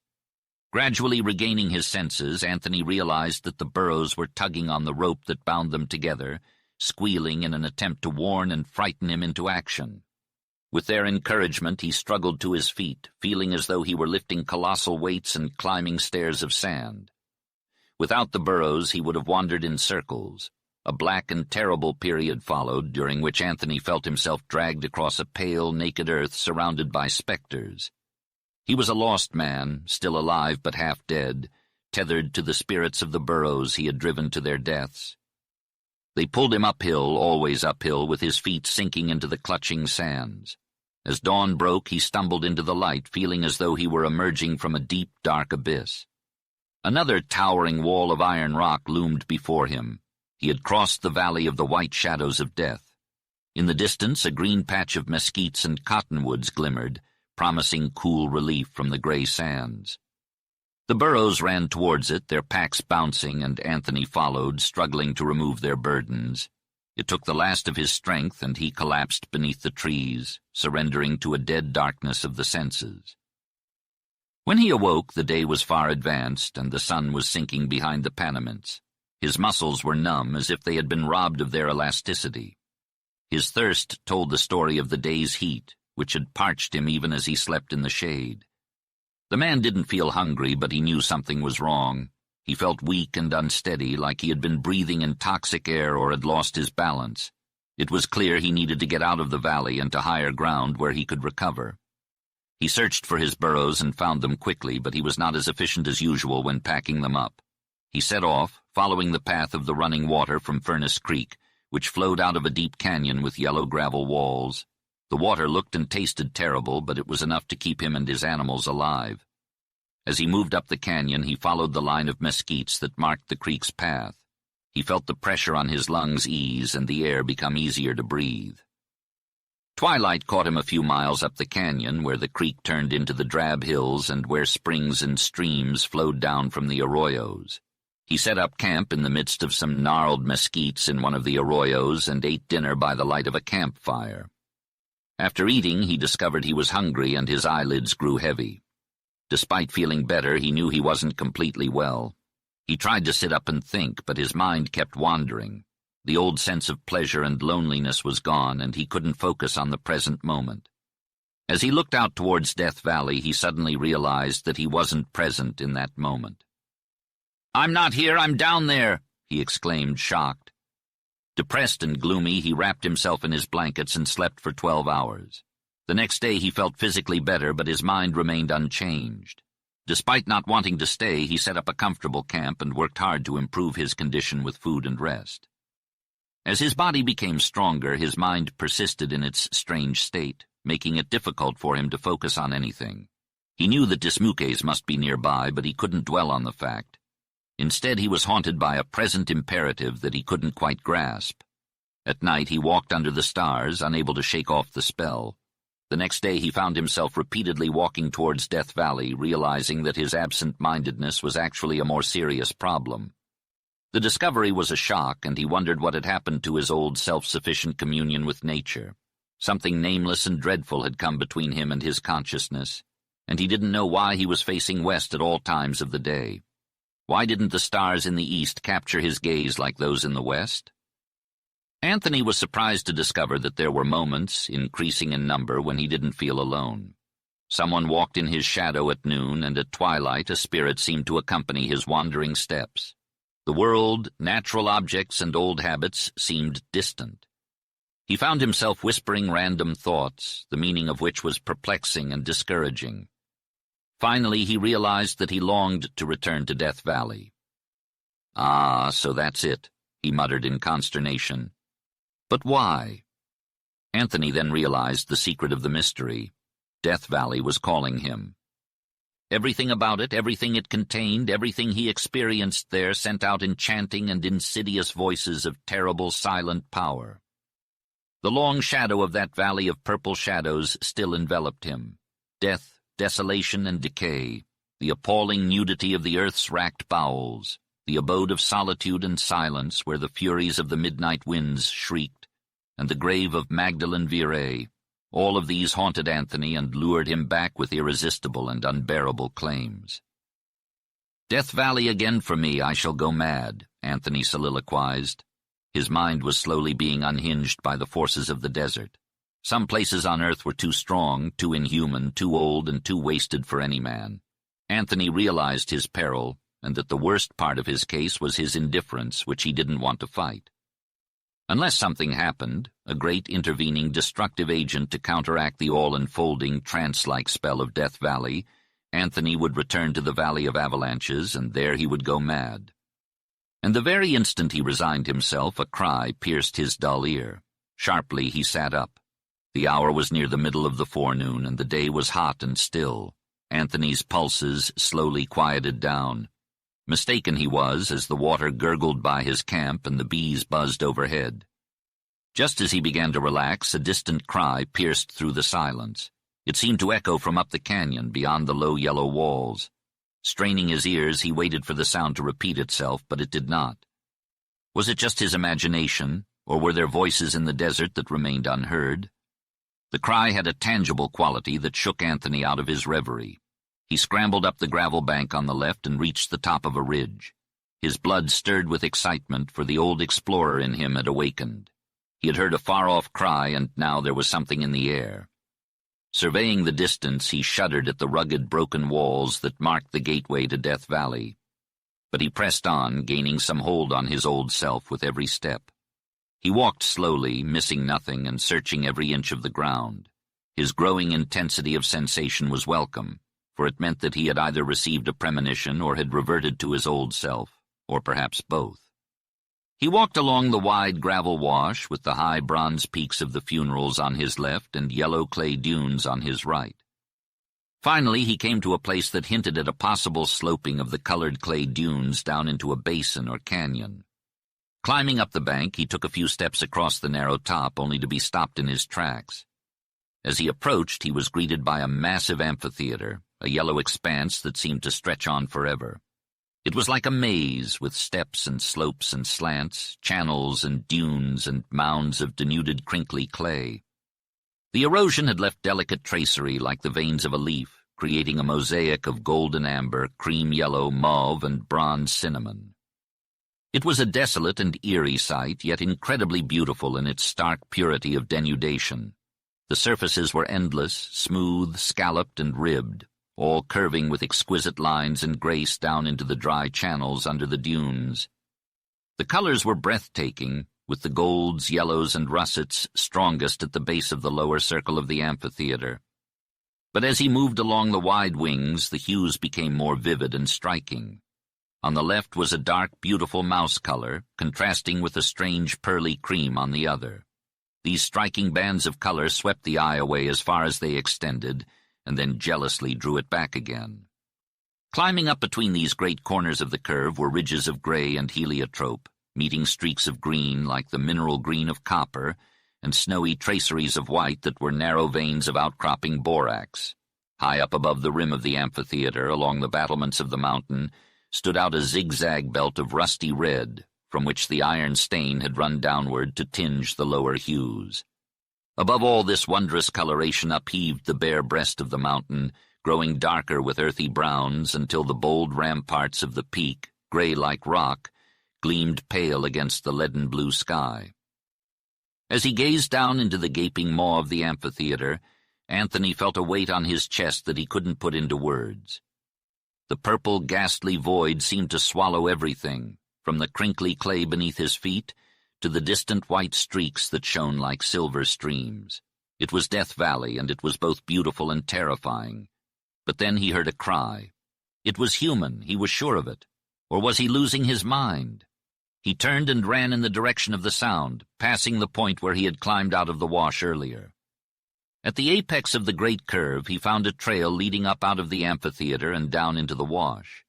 [SPEAKER 1] Gradually regaining his senses, Anthony realized that the burros were tugging on the rope that bound them together, squealing in an attempt to warn and frighten him into action. With their encouragement, he struggled to his feet, feeling as though he were lifting colossal weights and climbing stairs of sand. Without the burros, he would have wandered in circles. A black and terrible period followed, during which Anthony felt himself dragged across a pale, naked earth surrounded by specters. He was a lost man, still alive but half dead, tethered to the spirits of the burros he had driven to their deaths. They pulled him uphill, always uphill, with his feet sinking into the clutching sands. As dawn broke, he stumbled into the light, feeling as though he were emerging from a deep, dark abyss. Another towering wall of iron rock loomed before him. He had crossed the valley of the white shadows of death. In the distance, a green patch of mesquites and cottonwoods glimmered, promising cool relief from the gray sands. The burros ran towards it, their packs bouncing, and Anthony followed, struggling to remove their burdens. It took the last of his strength, and he collapsed beneath the trees, surrendering to a dead darkness of the senses. When he awoke, the day was far advanced, and the sun was sinking behind the Panamints. His muscles were numb, as if they had been robbed of their elasticity. His thirst told the story of the day's heat, which had parched him even as he slept in the shade. The man didn't feel hungry, but he knew something was wrong. He felt weak and unsteady, like he had been breathing in toxic air or had lost his balance. It was clear he needed to get out of the valley and to higher ground where he could recover. He searched for his burros and found them quickly, but he was not as efficient as usual when packing them up. He set off, following the path of the running water from Furnace Creek, which flowed out of a deep canyon with yellow gravel walls. The water looked and tasted terrible, but it was enough to keep him and his animals alive. As he moved up the canyon, he followed the line of mesquites that marked the creek's path. He felt the pressure on his lungs ease and the air become easier to breathe. Twilight caught him a few miles up the canyon, where the creek turned into the drab hills and where springs and streams flowed down from the arroyos. He set up camp in the midst of some gnarled mesquites in one of the arroyos and ate dinner by the light of a campfire. After eating, he discovered he was hungry and his eyelids grew heavy. Despite feeling better, he knew he wasn't completely well. He tried to sit up and think, but his mind kept wandering. The old sense of pleasure and loneliness was gone, and he couldn't focus on the present moment. As he looked out towards Death Valley, he suddenly realized that he wasn't present in that moment. "I'm not here, I'm down there!" he exclaimed, shocked. Depressed and gloomy, he wrapped himself in his blankets and slept for 12 hours. The next day he felt physically better, but his mind remained unchanged. Despite not wanting to stay, he set up a comfortable camp and worked hard to improve his condition with food and rest. As his body became stronger, his mind persisted in its strange state, making it difficult for him to focus on anything. He knew that Dismukes must be nearby, but he couldn't dwell on the fact. Instead, he was haunted by a present imperative that he couldn't quite grasp. At night, he walked under the stars, unable to shake off the spell. The next day, he found himself repeatedly walking towards Death Valley, realizing that his absent-mindedness was actually a more serious problem. The discovery was a shock, and he wondered what had happened to his old self-sufficient communion with nature. Something nameless and dreadful had come between him and his consciousness, and he didn't know why he was facing west at all times of the day. Why didn't the stars in the east capture his gaze like those in the west? Anthony was surprised to discover that there were moments, increasing in number, when he didn't feel alone. Someone walked in his shadow at noon, and at twilight a spirit seemed to accompany his wandering steps. The world, natural objects, and old habits seemed distant. He found himself whispering random thoughts, the meaning of which was perplexing and discouraging. Finally, he realized that he longed to return to Death Valley. "Ah, so that's it," he muttered in consternation. But why? Anthony then realized the secret of the mystery. Death Valley was calling him. Everything about it, everything it contained, everything he experienced there sent out enchanting and insidious voices of terrible silent power. The long shadow of that valley of purple shadows still enveloped him. Death, desolation, and decay, the appalling nudity of the earth's racked bowels, the abode of solitude and silence where the furies of the midnight winds shrieked, and the grave of Magdalene Virey, all of these haunted Anthony and lured him back with irresistible and unbearable claims. "Death Valley again for me, I shall go mad," Anthony soliloquized. His mind was slowly being unhinged by the forces of the desert. Some places on earth were too strong, too inhuman, too old, and too wasted for any man. Anthony realized his peril, and that the worst part of his case was his indifference, which he didn't want to fight. Unless something happened, a great intervening destructive agent to counteract the all-enfolding trance-like spell of Death Valley, Anthony would return to the Valley of Avalanches, and there he would go mad. And the very instant he resigned himself, a cry pierced his dull ear. Sharply he sat up. The hour was near the middle of the forenoon, and the day was hot and still. Anthony's pulses slowly quieted down. Mistaken he was, as the water gurgled by his camp and the bees buzzed overhead. Just as he began to relax, a distant cry pierced through the silence. It seemed to echo from up the canyon beyond the low yellow walls. Straining his ears, he waited for the sound to repeat itself, but it did not. Was it just his imagination, or were there voices in the desert that remained unheard? The cry had a tangible quality that shook Anthony out of his reverie. He scrambled up the gravel bank on the left and reached the top of a ridge. His blood stirred with excitement, for the old explorer in him had awakened. He had heard a far-off cry, and now there was something in the air. Surveying the distance, he shuddered at the rugged, broken walls that marked the gateway to Death Valley. But he pressed on, gaining some hold on his old self with every step. He walked slowly, missing nothing and searching every inch of the ground. His growing intensity of sensation was welcome, for it meant that he had either received a premonition or had reverted to his old self, or perhaps both. He walked along the wide gravel wash with the high bronze peaks of the funerals on his left and yellow clay dunes on his right. Finally, he came to a place that hinted at a possible sloping of the colored clay dunes down into a basin or canyon. Climbing up the bank, he took a few steps across the narrow top, only to be stopped in his tracks. As he approached, he was greeted by a massive amphitheater, a yellow expanse that seemed to stretch on forever. It was like a maze, with steps and slopes and slants, channels and dunes and mounds of denuded crinkly clay. The erosion had left delicate tracery like the veins of a leaf, creating a mosaic of golden amber, cream yellow, mauve, and bronze cinnamon. It was a desolate and eerie sight, yet incredibly beautiful in its stark purity of denudation. The surfaces were endless, smooth, scalloped, and ribbed, all curving with exquisite lines and grace down into the dry channels under the dunes. The colors were breathtaking, with the golds, yellows, and russets strongest at the base of the lower circle of the amphitheater. But as he moved along the wide wings, the hues became more vivid and striking. On the left was a dark, beautiful mouse color, contrasting with a strange pearly cream on the other. These striking bands of color swept the eye away as far as they extended, and then jealously drew it back again. Climbing up between these great corners of the curve were ridges of gray and heliotrope, meeting streaks of green like the mineral green of copper, and snowy traceries of white that were narrow veins of outcropping borax. High up above the rim of the amphitheater, along the battlements of the mountain, stood out a zigzag belt of rusty red, from which the iron stain had run downward to tinge the lower hues. Above all this wondrous coloration upheaved the bare breast of the mountain, growing darker with earthy browns until the bold ramparts of the peak, gray like rock, gleamed pale against the leaden blue sky. As he gazed down into the gaping maw of the amphitheater, Anthony felt a weight on his chest that he couldn't put into words. The purple, ghastly void seemed to swallow everything, from the crinkly clay beneath his feet to the distant white streaks that shone like silver streams. It was Death Valley, and it was both beautiful and terrifying. But then he heard a cry. It was human, he was sure of it. Or was he losing his mind? He turned and ran in the direction of the sound, passing the point where he had climbed out of the wash earlier. At the apex of the great curve, he found a trail leading up out of the amphitheater and down into the wash.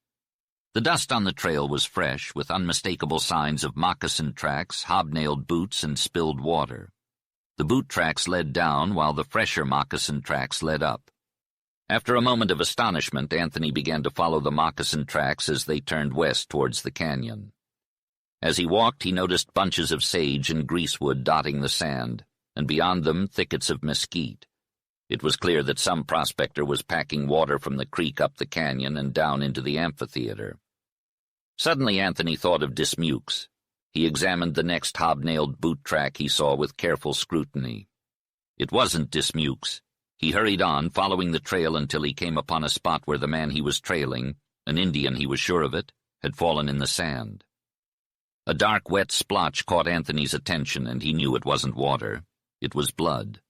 [SPEAKER 1] The dust on the trail was fresh, with unmistakable signs of moccasin tracks, hobnailed boots, and spilled water. The boot tracks led down, while the fresher moccasin tracks led up. After a moment of astonishment, Anthony began to follow the moccasin tracks as they turned west towards the canyon. As he walked, he noticed bunches of sage and greasewood dotting the sand, and beyond them thickets of mesquite. It was clear that some prospector was packing water from the creek up the canyon and down into the amphitheater. Suddenly Anthony thought of Dismukes. He examined the next hobnailed boot track he saw with careful scrutiny. It wasn't Dismukes. He hurried on, following the trail until he came upon a spot where the man he was trailing, an Indian he was sure of it, had fallen in the sand. A dark, wet splotch caught Anthony's attention, and he knew it wasn't water. It was blood.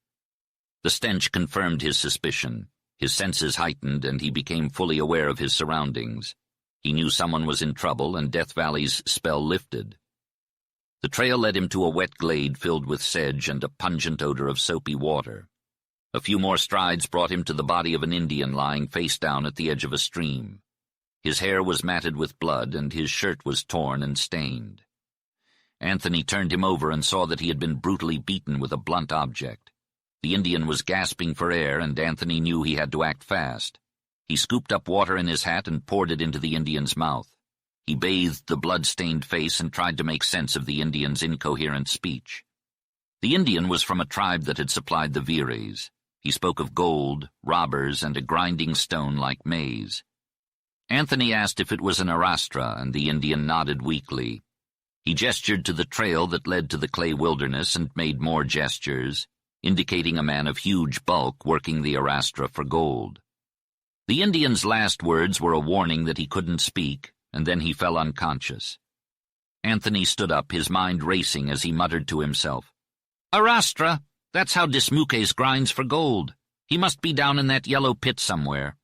[SPEAKER 1] The stench confirmed his suspicion. His senses heightened, and he became fully aware of his surroundings. He knew someone was in trouble, and Death Valley's spell lifted. The trail led him to a wet glade filled with sedge and a pungent odor of soapy water. A few more strides brought him to the body of an Indian lying face down at the edge of a stream. His hair was matted with blood, and his shirt was torn and stained. Anthony turned him over and saw that he had been brutally beaten with a blunt object. The Indian was gasping for air, and Anthony knew he had to act fast. He scooped up water in his hat and poured it into the Indian's mouth. He bathed the blood-stained face and tried to make sense of the Indian's incoherent speech. The Indian was from a tribe that had supplied the Vires. He spoke of gold, robbers, and a grinding stone like maize. Anthony asked if it was an arastra, and the Indian nodded weakly. He gestured to the trail that led to the clay wilderness and made more gestures, indicating a man of huge bulk working the arastra for gold. The Indian's last words were a warning that he couldn't speak, and then he fell unconscious. Anthony stood up, his mind racing as he muttered to himself, "Arastra! That's how Dismukes grinds for gold. He must be down in that yellow pit somewhere.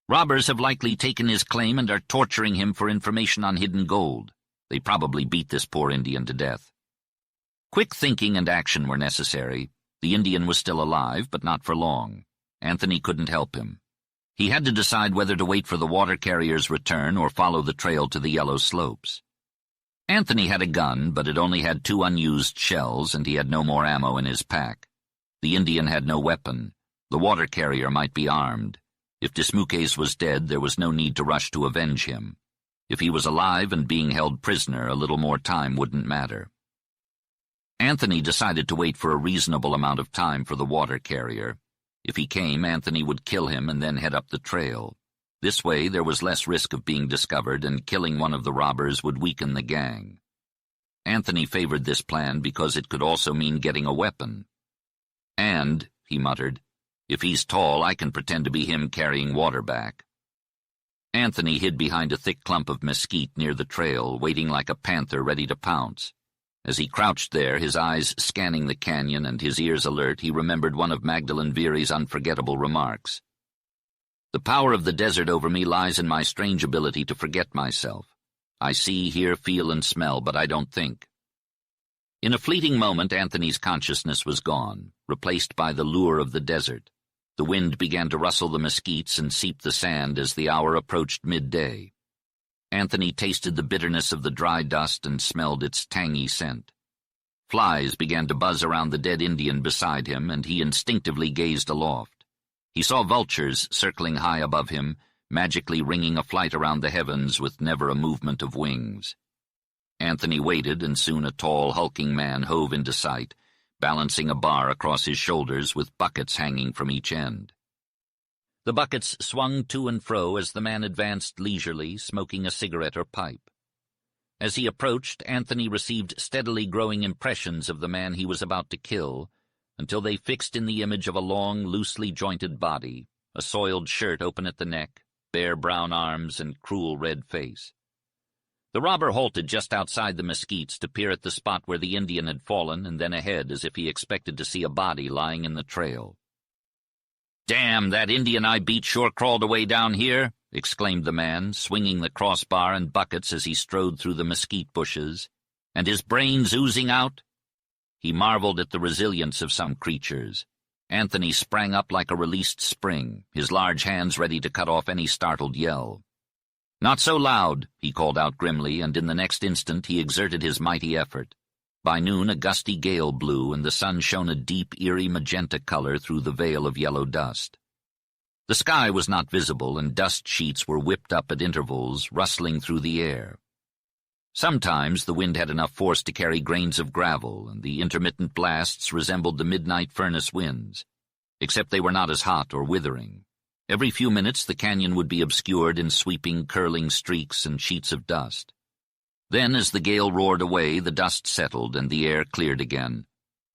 [SPEAKER 1] Robbers have likely taken his claim and are torturing him for information on hidden gold. They probably beat this poor Indian to death." Quick thinking and action were necessary. The Indian was still alive, but not for long. Anthony couldn't help him. He had to decide whether to wait for the water carrier's return or follow the trail to the yellow slopes. Anthony had a gun, but it only had 2 unused shells, and he had no more ammo in his pack. The Indian had no weapon. The water carrier might be armed. If Dismukes was dead, there was no need to rush to avenge him. If he was alive and being held prisoner, a little more time wouldn't matter. Anthony decided to wait for a reasonable amount of time for the water carrier. If he came, Anthony would kill him and then head up the trail. This way, there was less risk of being discovered, and killing one of the robbers would weaken the gang. Anthony favored this plan because it could also mean getting a weapon. And he muttered. "If he's tall, I can pretend to be him carrying water back." Anthony hid behind a thick clump of mesquite near the trail, waiting like a panther ready to pounce. As he crouched there, his eyes scanning the canyon and his ears alert, he remembered one of Magdalene Veery's unforgettable remarks. "The power of the desert over me lies in my strange ability to forget myself. I see, hear, feel, and smell, but I don't think." In a fleeting moment, Anthony's consciousness was gone, replaced by the lure of the desert. The wind began to rustle the mesquites and seep the sand as the hour approached midday. Anthony tasted the bitterness of the dry dust and smelled its tangy scent. Flies began to buzz around the dead Indian beside him, and he instinctively gazed aloft. He saw vultures circling high above him, magically ringing a flight around the heavens with never a movement of wings. Anthony waited, and soon a tall, hulking man hove into sight, balancing a bar across his shoulders with buckets hanging from each end. The buckets swung to and fro as the man advanced leisurely, smoking a cigarette or pipe. As he approached, Anthony received steadily growing impressions of the man he was about to kill, until they fixed in the image of a long, loosely jointed body, a soiled shirt open at the neck, bare brown arms, and cruel red face. The robber halted just outside the mesquites to peer at the spot where the Indian had fallen, and then ahead as if he expected to see a body lying in the trail. "Damn, that Indian I beat sure crawled away down here," exclaimed the man, swinging the crossbar and buckets as he strode through the mesquite bushes. "And his brains oozing out?" He marveled at the resilience of some creatures. Anthony sprang up like a released spring, his large hands ready to cut off any startled yell. "Not so loud," he called out grimly, and in the next instant he exerted his mighty effort. By noon a gusty gale blew, and the sun shone a deep, eerie magenta color through the veil of yellow dust. The sky was not visible, and dust sheets were whipped up at intervals, rustling through the air. Sometimes the wind had enough force to carry grains of gravel, and the intermittent blasts resembled the midnight furnace winds, except they were not as hot or withering. Every few minutes the canyon would be obscured in sweeping, curling streaks and sheets of dust. Then, as the gale roared away, the dust settled and the air cleared again.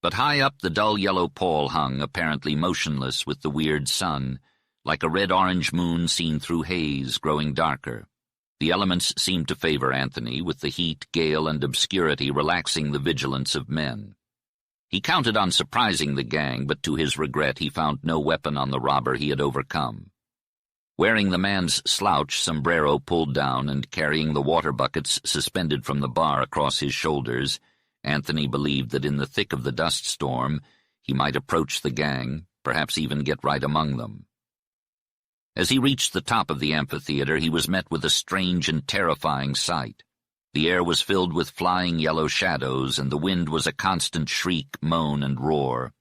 [SPEAKER 1] But high up the dull yellow pall hung, apparently motionless with the weird sun, like a red-orange moon seen through haze, growing darker. The elements seemed to favor Anthony, with the heat, gale, and obscurity relaxing the vigilance of men. He counted on surprising the gang, but to his regret he found no weapon on the robber he had overcome. Wearing the man's slouch sombrero pulled down and carrying the water buckets suspended from the bar across his shoulders, Anthony believed that in the thick of the dust storm he might approach the gang, perhaps even get right among them. As he reached the top of the amphitheater, he was met with a strange and terrifying sight. The air was filled with flying yellow shadows, and the wind was a constant shriek, moan, and roar.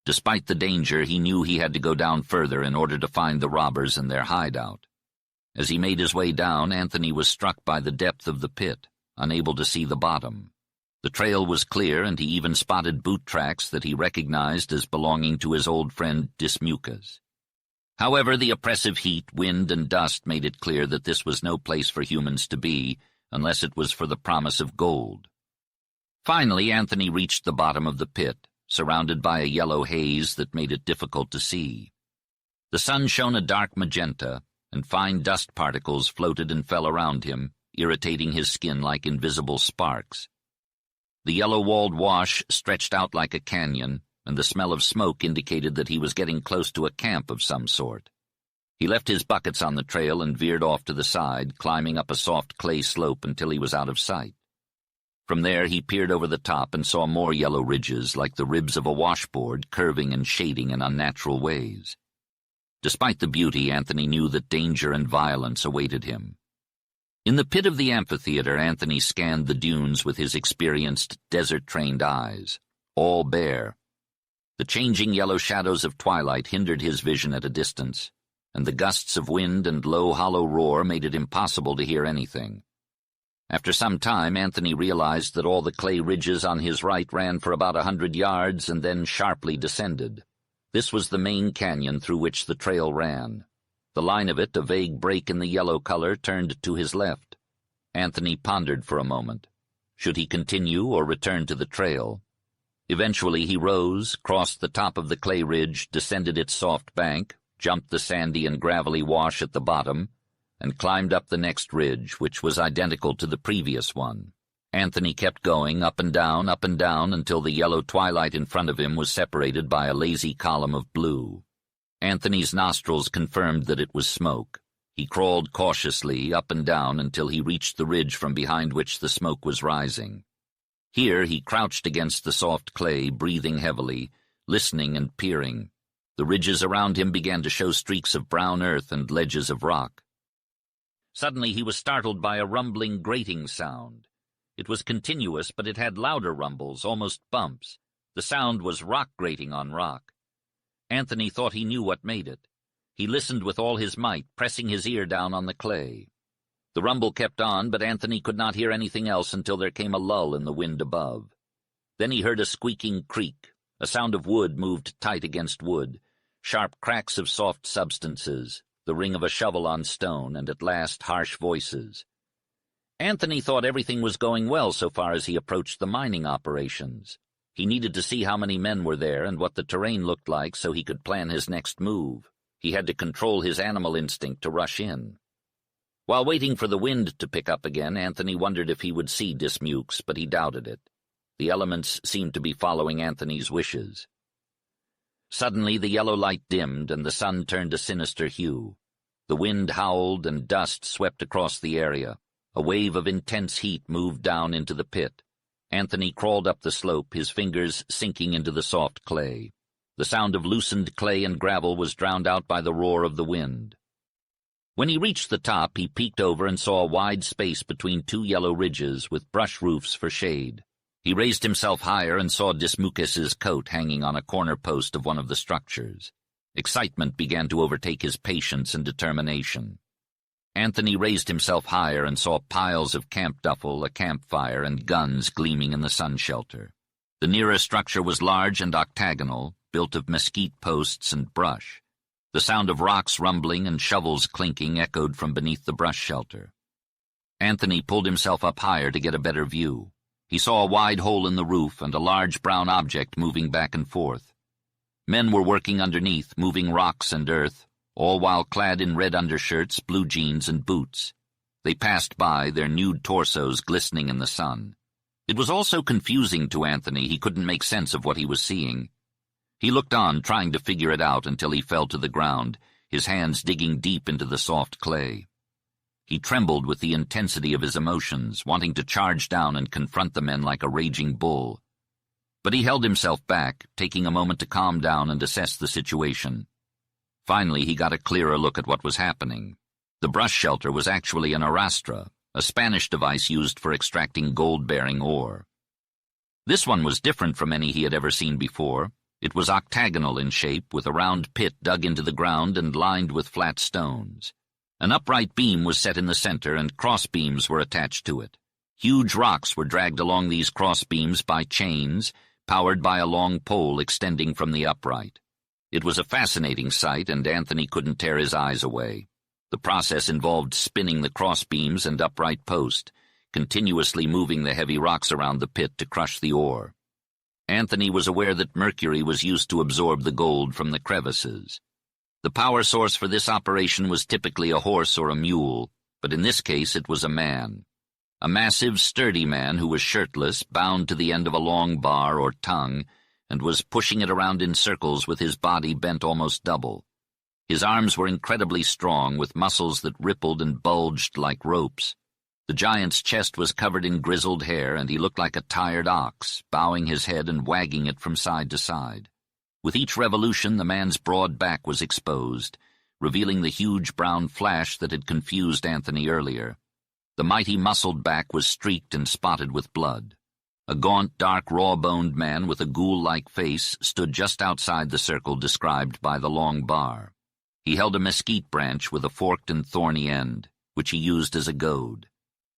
[SPEAKER 1] Despite the danger, he knew he had to go down further in order to find the robbers and their hideout. As he made his way down, Anthony was struck by the depth of the pit, unable to see the bottom. The trail was clear, and he even spotted boot tracks that he recognized as belonging to his old friend Dismuka's. However, the oppressive heat, wind, and dust made it clear that this was no place for humans to be, unless it was for the promise of gold. Finally, Anthony reached the bottom of the pit, surrounded by a yellow haze that made it difficult to see. The sun shone a dark magenta, and fine dust particles floated and fell around him, irritating his skin like invisible sparks. The yellow-walled wash stretched out like a canyon, and the smell of smoke indicated that he was getting close to a camp of some sort. He left his buckets on the trail and veered off to the side, climbing up a soft clay slope until he was out of sight. From there he peered over the top and saw more yellow ridges like the ribs of a washboard, curving and shading in unnatural ways. Despite the beauty, Anthony knew that danger and violence awaited him. In the pit of the amphitheater, Anthony scanned the dunes with his experienced, desert-trained eyes, all bare. The changing yellow shadows of twilight hindered his vision at a distance, and the gusts of wind and low, hollow roar made it impossible to hear anything. After some time, Anthony realized that all the clay ridges on his right ran for about 100 yards and then sharply descended. This was the main canyon through which the trail ran. The line of it, a vague break in the yellow color, turned to his left. Anthony pondered for a moment. Should he continue or return to the trail? Eventually he rose, crossed the top of the clay ridge, descended its soft bank, jumped the sandy and gravelly wash at the bottom, and climbed up the next ridge, which was identical to the previous one. Anthony kept going, up and down, until the yellow twilight in front of him was separated by a lazy column of blue. Anthony's nostrils confirmed that it was smoke. He crawled cautiously up and down until he reached the ridge from behind which the smoke was rising. Here he crouched against the soft clay, breathing heavily, listening and peering. The ridges around him began to show streaks of brown earth and ledges of rock. Suddenly he was startled by a rumbling, grating sound. It was continuous, but it had louder rumbles, almost bumps. The sound was rock grating on rock. Anthony thought he knew what made it. He listened with all his might, pressing his ear down on the clay. The rumble kept on, but Anthony could not hear anything else until there came a lull in the wind above. Then he heard a squeaking creak. A sound of wood moved tight against wood, sharp cracks of soft substances, the ring of a shovel on stone, and at last harsh voices. Anthony thought everything was going well so far as he approached the mining operations. He needed to see how many men were there and what the terrain looked like so he could plan his next move. He had to control his animal instinct to rush in. While waiting for the wind to pick up again, Anthony wondered if he would see Dismukes, but he doubted it. The elements seemed to be following Anthony's wishes. Suddenly the yellow light dimmed and the sun turned a sinister hue. The wind howled and dust swept across the area. A wave of intense heat moved down into the pit. Anthony crawled up the slope, his fingers sinking into the soft clay. The sound of loosened clay and gravel was drowned out by the roar of the wind. When he reached the top, he peeked over and saw a wide space between two yellow ridges with brush roofs for shade. He raised himself higher and saw Dismukes's coat hanging on a corner post of one of the structures. Excitement began to overtake his patience and determination. Anthony raised himself higher and saw piles of camp duffel, a campfire, and guns gleaming in the sun shelter. The nearer structure was large and octagonal, built of mesquite posts and brush. The sound of rocks rumbling and shovels clinking echoed from beneath the brush shelter. Anthony pulled himself up higher to get a better view. He saw a wide hole in the roof and a large brown object moving back and forth. Men were working underneath, moving rocks and earth, all while clad in red undershirts, blue jeans, and boots. They passed by, their nude torsos glistening in the sun. It was all so confusing to Anthony he couldn't make sense of what he was seeing. He looked on, trying to figure it out until he fell to the ground, his hands digging deep into the soft clay. He trembled with the intensity of his emotions, wanting to charge down and confront the men like a raging bull. But he held himself back, taking a moment to calm down and assess the situation. Finally, he got a clearer look at what was happening. The brush shelter was actually an arrastra, a Spanish device used for extracting gold-bearing ore. This one was different from any he had ever seen before. It was octagonal in shape, with a round pit dug into the ground and lined with flat stones. An upright beam was set in the center, and cross beams were attached to it. Huge rocks were dragged along these cross beams by chains, powered by a long pole extending from the upright. It was a fascinating sight, and Anthony couldn't tear his eyes away. The process involved spinning the cross beams and upright post, continuously moving the heavy rocks around the pit to crush the ore. Anthony was aware that mercury was used to absorb the gold from the crevices. The power source for this operation was typically a horse or a mule, but in this case it was a man. A massive, sturdy man who was shirtless, bound to the end of a long bar or tongue, and was pushing it around in circles with his body bent almost double. His arms were incredibly strong, with muscles that rippled and bulged like ropes. The giant's chest was covered in grizzled hair, and he looked like a tired ox, bowing his head and wagging it from side to side. With each revolution, the man's broad back was exposed, revealing the huge brown flash that had confused Anthony earlier. The mighty muscled back was streaked and spotted with blood. A gaunt, dark, raw-boned man with a ghoul-like face stood just outside the circle described by the long bar. He held a mesquite branch with a forked and thorny end, which he used as a goad.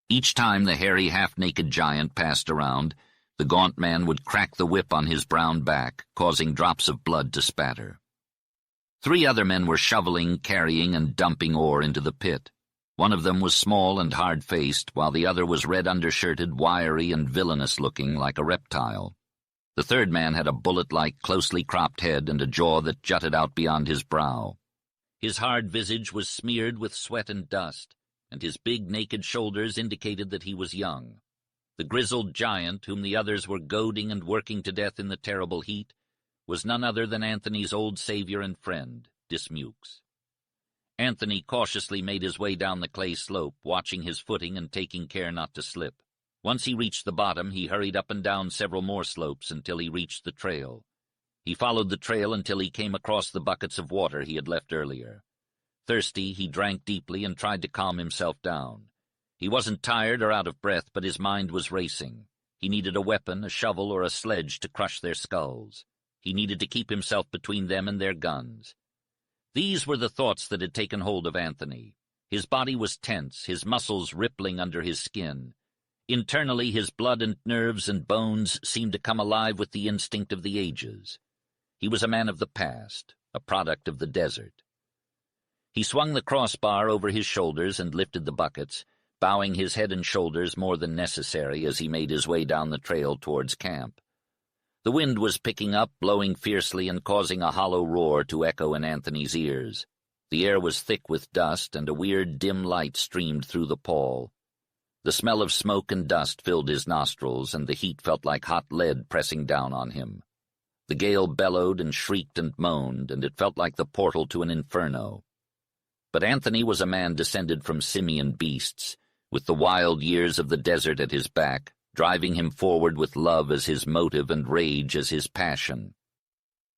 [SPEAKER 1] Each time the hairy, half-naked giant passed around, the gaunt man would crack the whip on his brown back, causing drops of blood to spatter. 3 other men were shoveling, carrying, and dumping ore into the pit. One of them was small and hard-faced, while the other was red undershirted, wiry, and villainous-looking like a reptile. The third man had a bullet-like, closely cropped head and a jaw that jutted out beyond his brow. His hard visage was smeared with sweat and dust, and his big, naked shoulders indicated that he was young. The grizzled giant, whom the others were goading and working to death in the terrible heat, was none other than Anthony's old savior and friend, Dismukes. Anthony cautiously made his way down the clay slope, watching his footing and taking care not to slip. Once he reached the bottom, he hurried up and down several more slopes until he reached the trail. He followed the trail until he came across the buckets of water he had left earlier. Thirsty, he drank deeply and tried to calm himself down. He wasn't tired or out of breath, but his mind was racing. He needed a weapon, a shovel, or a sledge to crush their skulls. He needed to keep himself between them and their guns. These were the thoughts that had taken hold of Anthony. His body was tense, his muscles rippling under his skin. Internally, his blood and nerves and bones seemed to come alive with the instinct of the ages. He was a man of the past, a product of the desert. He swung the crossbar over his shoulders and lifted the buckets, bowing his head and shoulders more than necessary as he made his way down the trail towards camp. The wind was picking up, blowing fiercely and causing a hollow roar to echo in Anthony's ears. The air was thick with dust, and a weird, dim light streamed through the pall. The smell of smoke and dust filled his nostrils, and the heat felt like hot lead pressing down on him. The gale bellowed and shrieked and moaned, and it felt like the portal to an inferno. But Anthony was a man descended from simian beasts, with the wild years of the desert at his back, driving him forward with love as his motive and rage as his passion.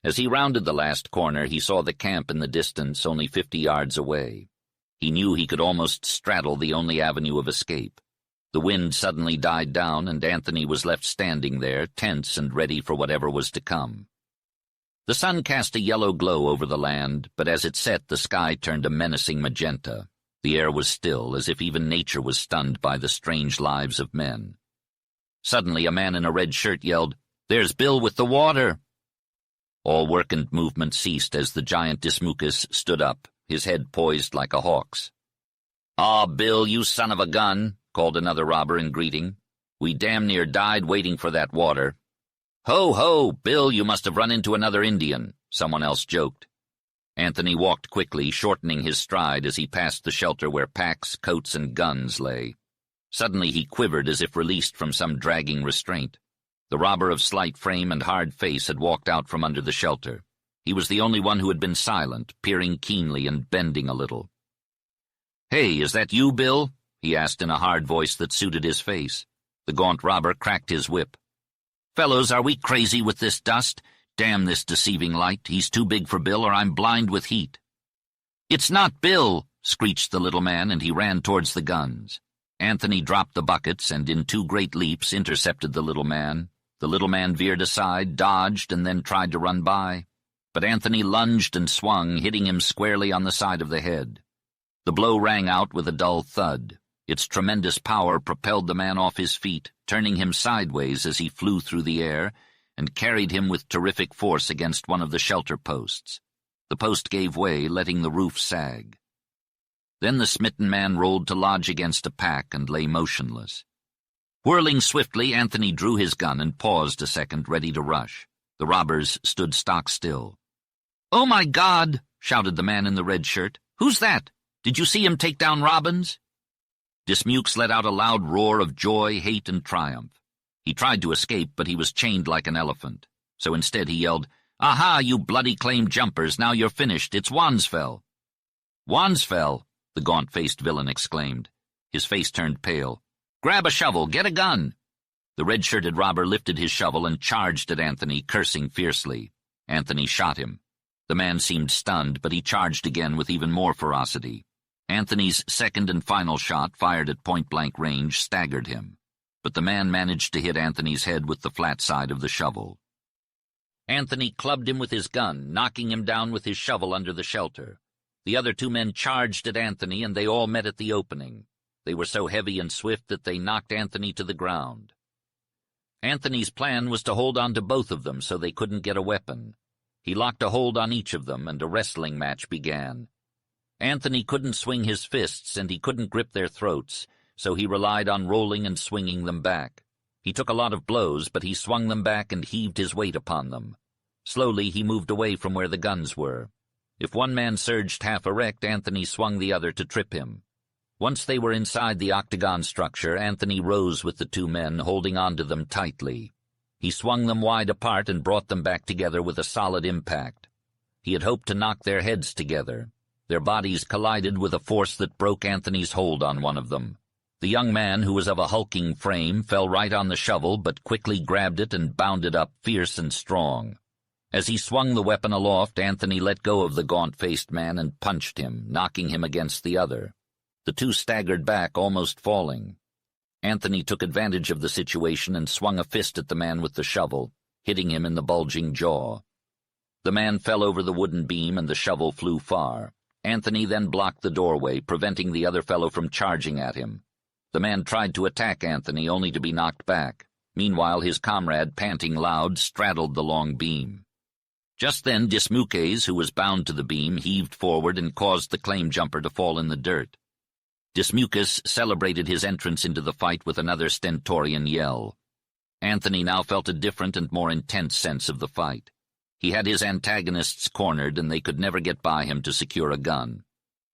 [SPEAKER 1] As he rounded the last corner, he saw the camp in the distance, only 50 yards away. He knew he could almost straddle the only avenue of escape. The wind suddenly died down, and Anthony was left standing there, tense and ready for whatever was to come. The sun cast a yellow glow over the land, but as it set, the sky turned a menacing magenta. The air was still, as if even nature was stunned by the strange lives of men. Suddenly, a man in a red shirt yelled, "There's Bill with the water!" All work and movement ceased as the giant Dismukes stood up, his head poised like a hawk's. "Ah, Bill, you son of a gun," called another robber in greeting. "We damn near died waiting for that water." "Ho, ho, Bill, you must have run into another Indian," someone else joked. Anthony walked quickly, shortening his stride as he passed the shelter where packs, coats, and guns lay. Suddenly he quivered as if released from some dragging restraint. The robber of slight frame and hard face had walked out from under the shelter. He was the only one who had been silent, peering keenly and bending a little. "Hey, is that you, Bill?" he asked in a hard voice that suited his face. The gaunt robber cracked his whip. "Fellows, are we crazy with this dust? Damn this deceiving light. He's too big for Bill, or I'm blind with heat." "It's not Bill," screeched the little man, and he ran towards the guns. Anthony dropped the buckets and in 2 great leaps intercepted the little man. The little man veered aside, dodged, and then tried to run by. But Anthony lunged and swung, hitting him squarely on the side of the head. The blow rang out with a dull thud. Its tremendous power propelled the man off his feet, turning him sideways as he flew through the air, and carried him with terrific force against one of the shelter posts. The post gave way, letting the roof sag. Then the smitten man rolled to lodge against a pack and lay motionless. Whirling swiftly, Anthony drew his gun and paused a second, ready to rush. The robbers stood stock still. "Oh, my God!" shouted the man in the red shirt. "Who's that? Did you see him take down Robbins?" Dismukes let out a loud roar of joy, hate, and triumph. He tried to escape, but he was chained like an elephant. So instead he yelled, "Aha, you bloody claim jumpers, now you're finished, it's Wansfell." "Wansfell!" the gaunt-faced villain exclaimed. His face turned pale. "Grab a shovel, get a gun!" The red-shirted robber lifted his shovel and charged at Anthony, cursing fiercely. Anthony shot him. The man seemed stunned, but he charged again with even more ferocity. Anthony's second and final shot, fired at point-blank range, staggered him. But the man managed to hit Anthony's head with the flat side of the shovel. Anthony clubbed him with his gun, knocking him down with his shovel under the shelter. The other 2 men charged at Anthony, and they all met at the opening. They were so heavy and swift that they knocked Anthony to the ground. Anthony's plan was to hold on to both of them so they couldn't get a weapon. He locked a hold on each of them, and a wrestling match began. Anthony couldn't swing his fists, and he couldn't grip their throats, so he relied on rolling and swinging them back. He took a lot of blows, but he swung them back and heaved his weight upon them. Slowly he moved away from where the guns were. If one man surged half erect, Anthony swung the other to trip him. Once they were inside the octagon structure, Anthony rose with the two men, holding on to them tightly. He swung them wide apart and brought them back together with a solid impact. He had hoped to knock their heads together. Their bodies collided with a force that broke Anthony's hold on one of them. The young man, who was of a hulking frame, fell right on the shovel, but quickly grabbed it and bounded up, fierce and strong. As he swung the weapon aloft, Anthony let go of the gaunt-faced man and punched him, knocking him against the other. The two staggered back, almost falling. Anthony took advantage of the situation and swung a fist at the man with the shovel, hitting him in the bulging jaw. The man fell over the wooden beam and the shovel flew far. Anthony then blocked the doorway, preventing the other fellow from charging at him. The man tried to attack Anthony, only to be knocked back. Meanwhile, his comrade, panting loud, straddled the long beam. Just then, Dismukes, who was bound to the beam, heaved forward and caused the claim jumper to fall in the dirt. Dismukes celebrated his entrance into the fight with another stentorian yell. Anthony now felt a different and more intense sense of the fight. He had his antagonists cornered, and they could never get by him to secure a gun.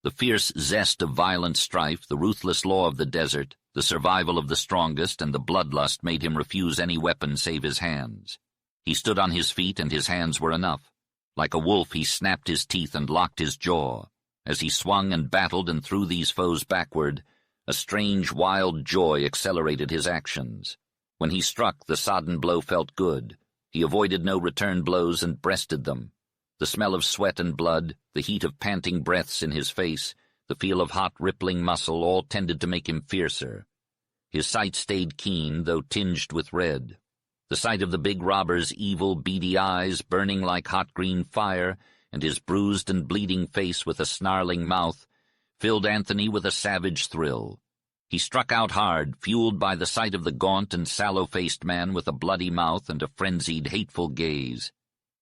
[SPEAKER 1] The fierce zest of violent strife, the ruthless law of the desert, the survival of the strongest, and the bloodlust made him refuse any weapon save his hands. He stood on his feet, and his hands were enough. Like a wolf, he snapped his teeth and locked his jaw. As he swung and battled and threw these foes backward, a strange, wild joy accelerated his actions. When he struck, the sodden blow felt good. He avoided no return blows and breasted them. The smell of sweat and blood, the heat of panting breaths in his face, the feel of hot, rippling muscle, all tended to make him fiercer. His sight stayed keen, though tinged with red. The sight of the big robber's evil, beady eyes, burning like hot green fire, and his bruised and bleeding face with a snarling mouth, filled Anthony with a savage thrill. He struck out hard, fueled by the sight of the gaunt and sallow-faced man with a bloody mouth and a frenzied, hateful gaze.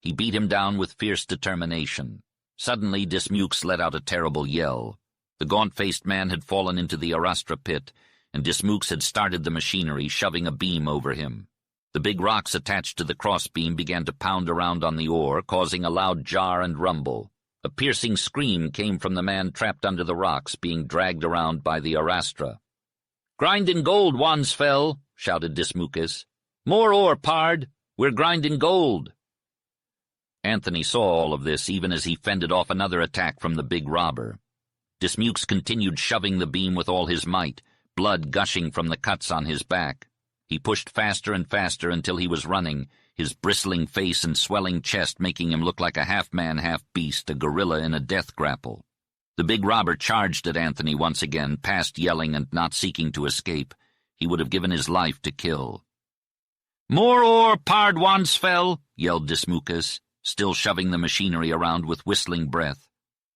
[SPEAKER 1] He beat him down with fierce determination. Suddenly Dismukes let out a terrible yell. The gaunt-faced man had fallen into the Arastra pit, and Dismukes had started the machinery, shoving a beam over him. The big rocks attached to the crossbeam began to pound around on the ore, causing a loud jar and rumble. A piercing scream came from the man trapped under the rocks, being dragged around by the Arastra. "Grindin' gold, Wansfell!" shouted Dismukes. "More ore, pard! We're grindin' gold!" Anthony saw all of this even as he fended off another attack from the big robber. Dismukes continued shoving the beam with all his might, blood gushing from the cuts on his back. He pushed faster and faster until he was running, his bristling face and swelling chest making him look like a half-man, half-beast, a gorilla in a death grapple. The big robber charged at Anthony once again, past yelling and not seeking to escape. He would have given his life to kill. "More ore, pard Wansfell!" yelled Dismukes, still shoving the machinery around with whistling breath.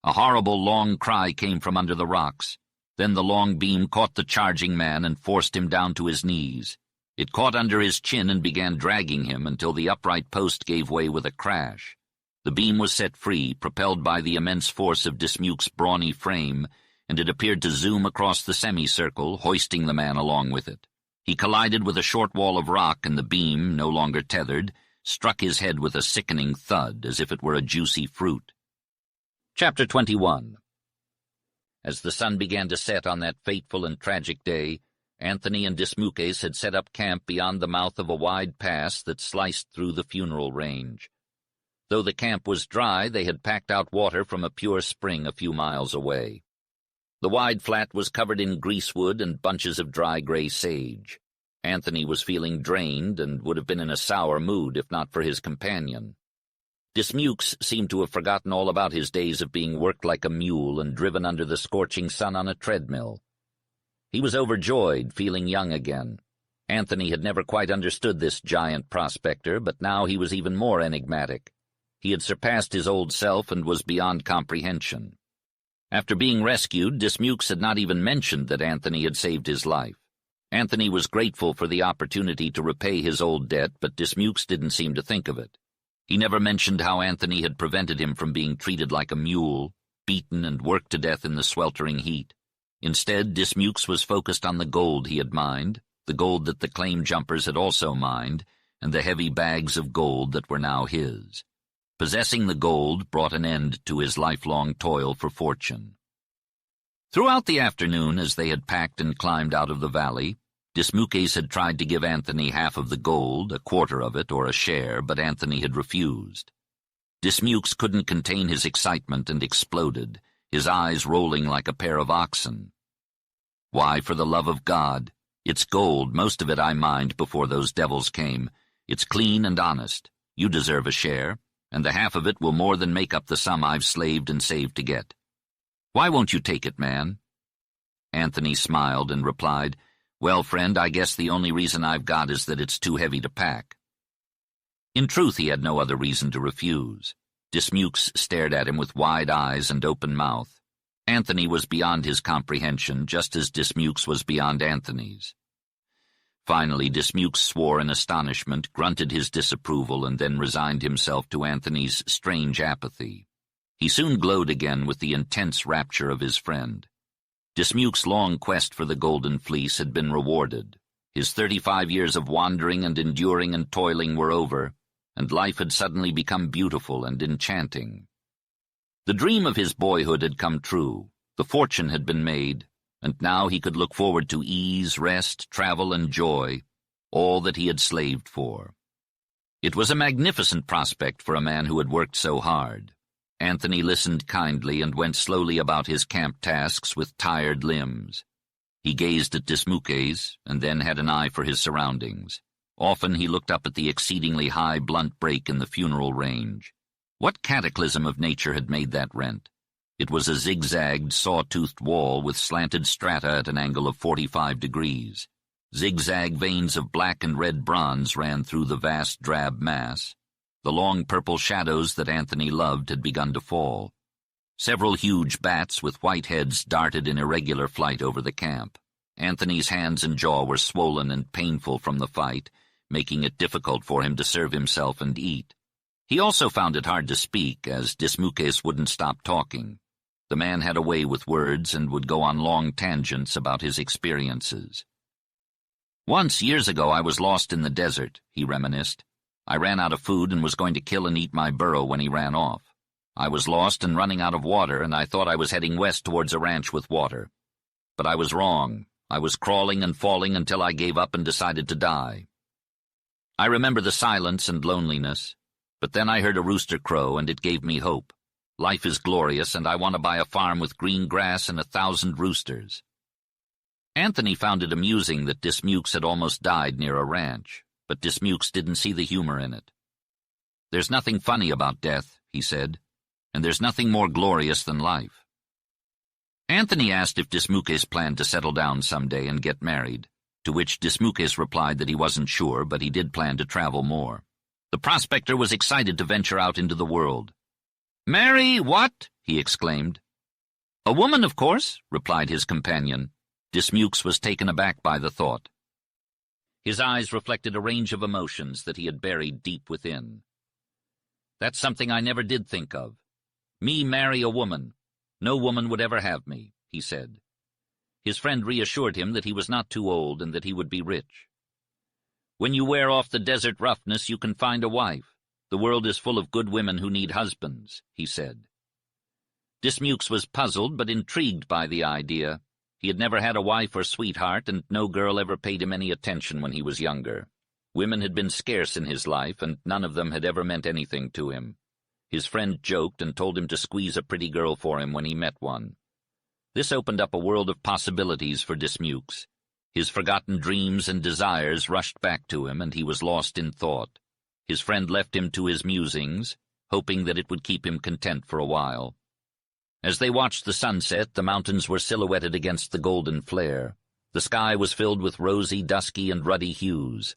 [SPEAKER 1] A horrible long cry came from under the rocks. Then the long beam caught the charging man and forced him down to his knees. It caught under his chin and began dragging him until the upright post gave way with a crash. The beam was set free, propelled by the immense force of Dismukes' brawny frame, and it appeared to zoom across the semicircle, hoisting the man along with it. He collided with a short wall of rock, and the beam, no longer tethered, struck his head with a sickening thud, as if it were a juicy fruit. Chapter 21. As the sun began to set on that fateful and tragic day, Anthony and Dismukes had set up camp beyond the mouth of a wide pass that sliced through the funeral range. Though the camp was dry, they had packed out water from a pure spring a few miles away. The wide flat was covered in greasewood and bunches of dry gray sage. Anthony was feeling drained and would have been in a sour mood if not for his companion. Dismukes seemed to have forgotten all about his days of being worked like a mule and driven under the scorching sun on a treadmill. He was overjoyed, feeling young again. Anthony had never quite understood this giant prospector, but now he was even more enigmatic. He had surpassed his old self and was beyond comprehension. After being rescued, Dismukes had not even mentioned that Anthony had saved his life. Anthony was grateful for the opportunity to repay his old debt, but Dismukes didn't seem to think of it. He never mentioned how Anthony had prevented him from being treated like a mule, beaten and worked to death in the sweltering heat. Instead, Dismukes was focused on the gold he had mined, the gold that the claim jumpers had also mined, and the heavy bags of gold that were now his. Possessing the gold brought an end to his lifelong toil for fortune. Throughout the afternoon, as they had packed and climbed out of the valley, Dismukes had tried to give Anthony half of the gold, a quarter of it, or a share, but Anthony had refused. Dismukes couldn't contain his excitement and exploded, his eyes rolling like a pair of oxen. "Why, for the love of God, it's gold, most of it I mined before those devils came. It's clean and honest. You deserve a share, and the half of it will more than make up the sum I've slaved and saved to get. Why won't you take it, man?" Anthony smiled and replied, "Well, friend, I guess the only reason I've got is that it's too heavy to pack." In truth, he had no other reason to refuse. Dismukes stared at him with wide eyes and open mouth. Anthony was beyond his comprehension, just as Dismukes was beyond Anthony's. Finally, Dismukes swore in astonishment, grunted his disapproval, and then resigned himself to Anthony's strange apathy. He soon glowed again with the intense rapture of his friend. Dismukes' long quest for the Golden Fleece had been rewarded. His 35 years of wandering and enduring and toiling were over, and life had suddenly become beautiful and enchanting. The dream of his boyhood had come true, the fortune had been made, and now he could look forward to ease, rest, travel, and joy, all that he had slaved for. It was a magnificent prospect for a man who had worked so hard. Anthony listened kindly and went slowly about his camp tasks with tired limbs. He gazed at Dismukes, and then had an eye for his surroundings. Often he looked up at the exceedingly high, blunt break in the funeral range. What cataclysm of nature had made that rent? It was a zigzagged, saw-toothed wall with slanted strata at an angle of 45 degrees. Zigzag veins of black and red bronze ran through the vast drab mass. The long purple shadows that Anthony loved had begun to fall. Several huge bats with white heads darted in irregular flight over the camp. Anthony's hands and jaw were swollen and painful from the fight, making it difficult for him to serve himself and eat. He also found it hard to speak, as Dismukes wouldn't stop talking. The man had a way with words and would go on long tangents about his experiences. "Once, years ago, I was lost in the desert," he reminisced. "I ran out of food and was going to kill and eat my burro when he ran off. I was lost and running out of water, and I thought I was heading west towards a ranch with water. But I was wrong. I was crawling and falling until I gave up and decided to die. I remember the silence and loneliness, but then I heard a rooster crow, and it gave me hope. Life is glorious, and I want to buy a farm with green grass and 1,000 roosters." Anthony found it amusing that Dismukes had almost died near a ranch, but Dismukes didn't see the humor in it. "There's nothing funny about death," he said, "and there's nothing more glorious than life." Anthony asked if Dismukes planned to settle down someday and get married, to which Dismukes replied that he wasn't sure, but he did plan to travel more. The prospector was excited to venture out into the world. "Marry what?" he exclaimed. "A woman, of course," replied his companion. Dismukes was taken aback by the thought. His eyes reflected a range of emotions that he had buried deep within. "That's something I never did think of. Me marry a woman. No woman would ever have me," he said. His friend reassured him that he was not too old and that he would be rich. "When you wear off the desert roughness, you can find a wife. The world is full of good women who need husbands," he said. Dismukes was puzzled but intrigued by the idea. He had never had a wife or sweetheart, and no girl ever paid him any attention when he was younger. Women had been scarce in his life, and none of them had ever meant anything to him. His friend joked and told him to squeeze a pretty girl for him when he met one. This opened up a world of possibilities for Dismukes. His forgotten dreams and desires rushed back to him, and he was lost in thought. His friend left him to his musings, hoping that it would keep him content for a while. As they watched the sunset, the mountains were silhouetted against the golden flare. The sky was filled with rosy, dusky, and ruddy hues.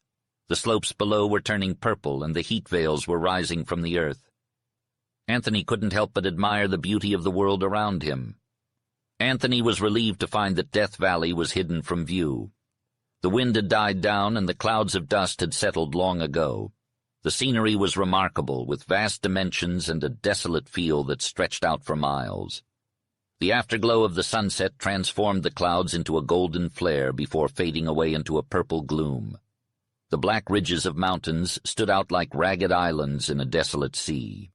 [SPEAKER 1] The slopes below were turning purple, and the heat veils were rising from the earth. Anthony couldn't help but admire the beauty of the world around him. Anthony was relieved to find that Death Valley was hidden from view. The wind had died down, and the clouds of dust had settled long ago. The scenery was remarkable, with vast dimensions and a desolate feel that stretched out for miles. The afterglow of the sunset transformed the clouds into a golden flare before fading away into a purple gloom. The black ridges of mountains stood out like ragged islands in a desolate sea.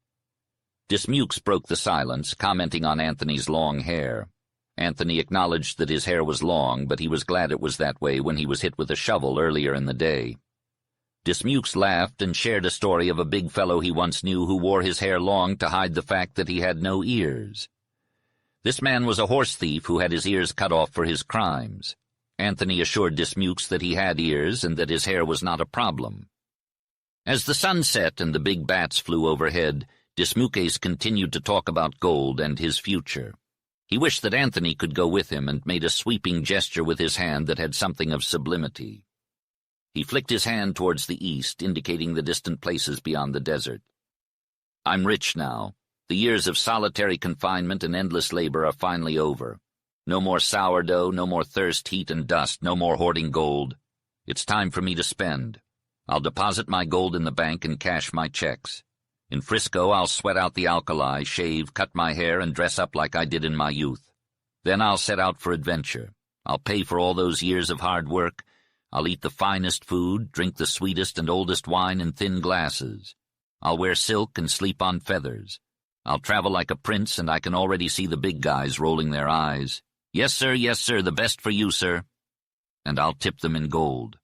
[SPEAKER 1] Dismukes broke the silence, commenting on Anthony's long hair. Anthony acknowledged that his hair was long, but he was glad it was that way when he was hit with a shovel earlier in the day. Dismukes laughed and shared a story of a big fellow he once knew who wore his hair long to hide the fact that he had no ears. This man was a horse thief who had his ears cut off for his crimes. Anthony assured Dismukes that he had ears and that his hair was not a problem. As the sun set and the big bats flew overhead, Dismukes continued to talk about gold and his future. He wished that Anthony could go with him and made a sweeping gesture with his hand that had something of sublimity. He flicked his hand towards the east, indicating the distant places beyond the desert. "I'm rich now. The years of solitary confinement and endless labor are finally over. No more sourdough, no more thirst, heat, and dust, no more hoarding gold. It's time for me to spend. I'll deposit my gold in the bank and cash my checks. In Frisco, I'll sweat out the alkali, shave, cut my hair, and dress up like I did in my youth. Then I'll set out for adventure. I'll pay for all those years of hard work. I'll eat the finest food, drink the sweetest and oldest wine in thin glasses. I'll wear silk and sleep on feathers. I'll travel like a prince, and I can already see the big guys rolling their eyes. Yes, sir, the best for you, sir." And I'll tip them in gold.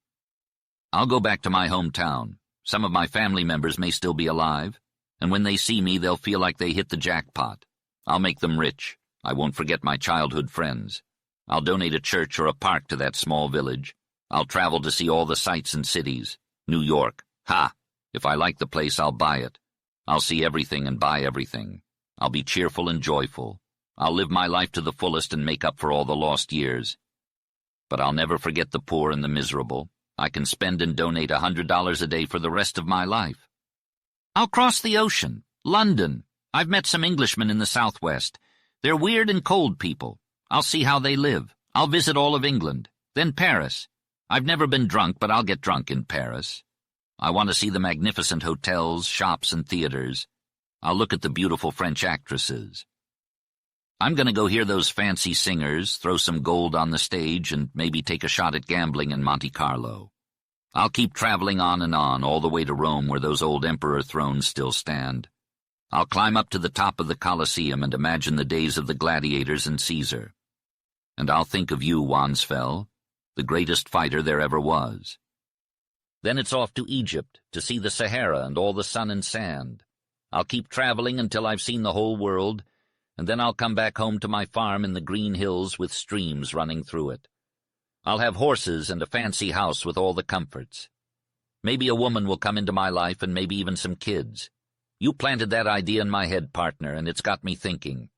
[SPEAKER 1] I'll go back to my hometown. Some of my family members may still be alive, and when they see me, they'll feel like they hit the jackpot. I'll make them rich. I won't forget my childhood friends. I'll donate a church or a park to that small village. I'll travel to see all the sights and cities. New York. Ha! If I like the place, I'll buy it. I'll see everything and buy everything. I'll be cheerful and joyful. I'll live my life to the fullest and make up for all the lost years. But I'll never forget the poor and the miserable. I can spend and donate $100 a day for the rest of my life. I'll cross the ocean. London. I've met some Englishmen in the Southwest. They're weird and cold people. I'll see how they live. I'll visit all of England. Then Paris. I've never been drunk, but I'll get drunk in Paris. I want to see the magnificent hotels, shops, and theaters. I'll look at the beautiful French actresses. I'm going to go hear those fancy singers, throw some gold on the stage, and maybe take a shot at gambling in Monte Carlo. I'll keep traveling on and on, all the way to Rome where those old emperor thrones still stand. I'll climb up to the top of the Colosseum and imagine the days of the gladiators and Caesar. And I'll think of you, Wansfell, the greatest fighter there ever was. Then it's off to Egypt, to see the Sahara and all the sun and sand. I'll keep traveling until I've seen the whole world, and then I'll come back home to my farm in the green hills with streams running through it. I'll have horses and a fancy house with all the comforts. Maybe a woman will come into my life and maybe even some kids. You planted that idea in my head, partner, and it's got me thinking.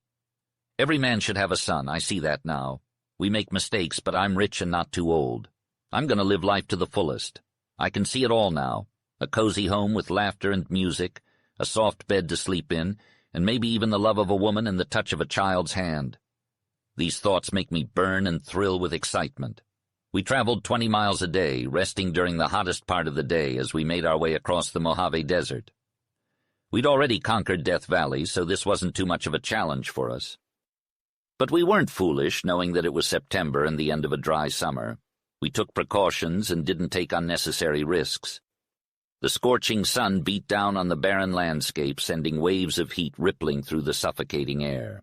[SPEAKER 1] Every man should have a son, I see that now. We make mistakes, but I'm rich and not too old. I'm going to live life to the fullest. I can see it all now. A cozy home with laughter and music, a soft bed to sleep in, and maybe even the love of a woman and the touch of a child's hand. These thoughts make me burn and thrill with excitement. We traveled 20 miles a day, resting during the hottest part of the day as we made our way across the Mojave Desert. We'd already conquered Death Valley, so this wasn't too much of a challenge for us. But we weren't foolish, knowing that it was September and the end of a dry summer. We took precautions and didn't take unnecessary risks. The scorching sun beat down on the barren landscape, sending waves of heat rippling through the suffocating air.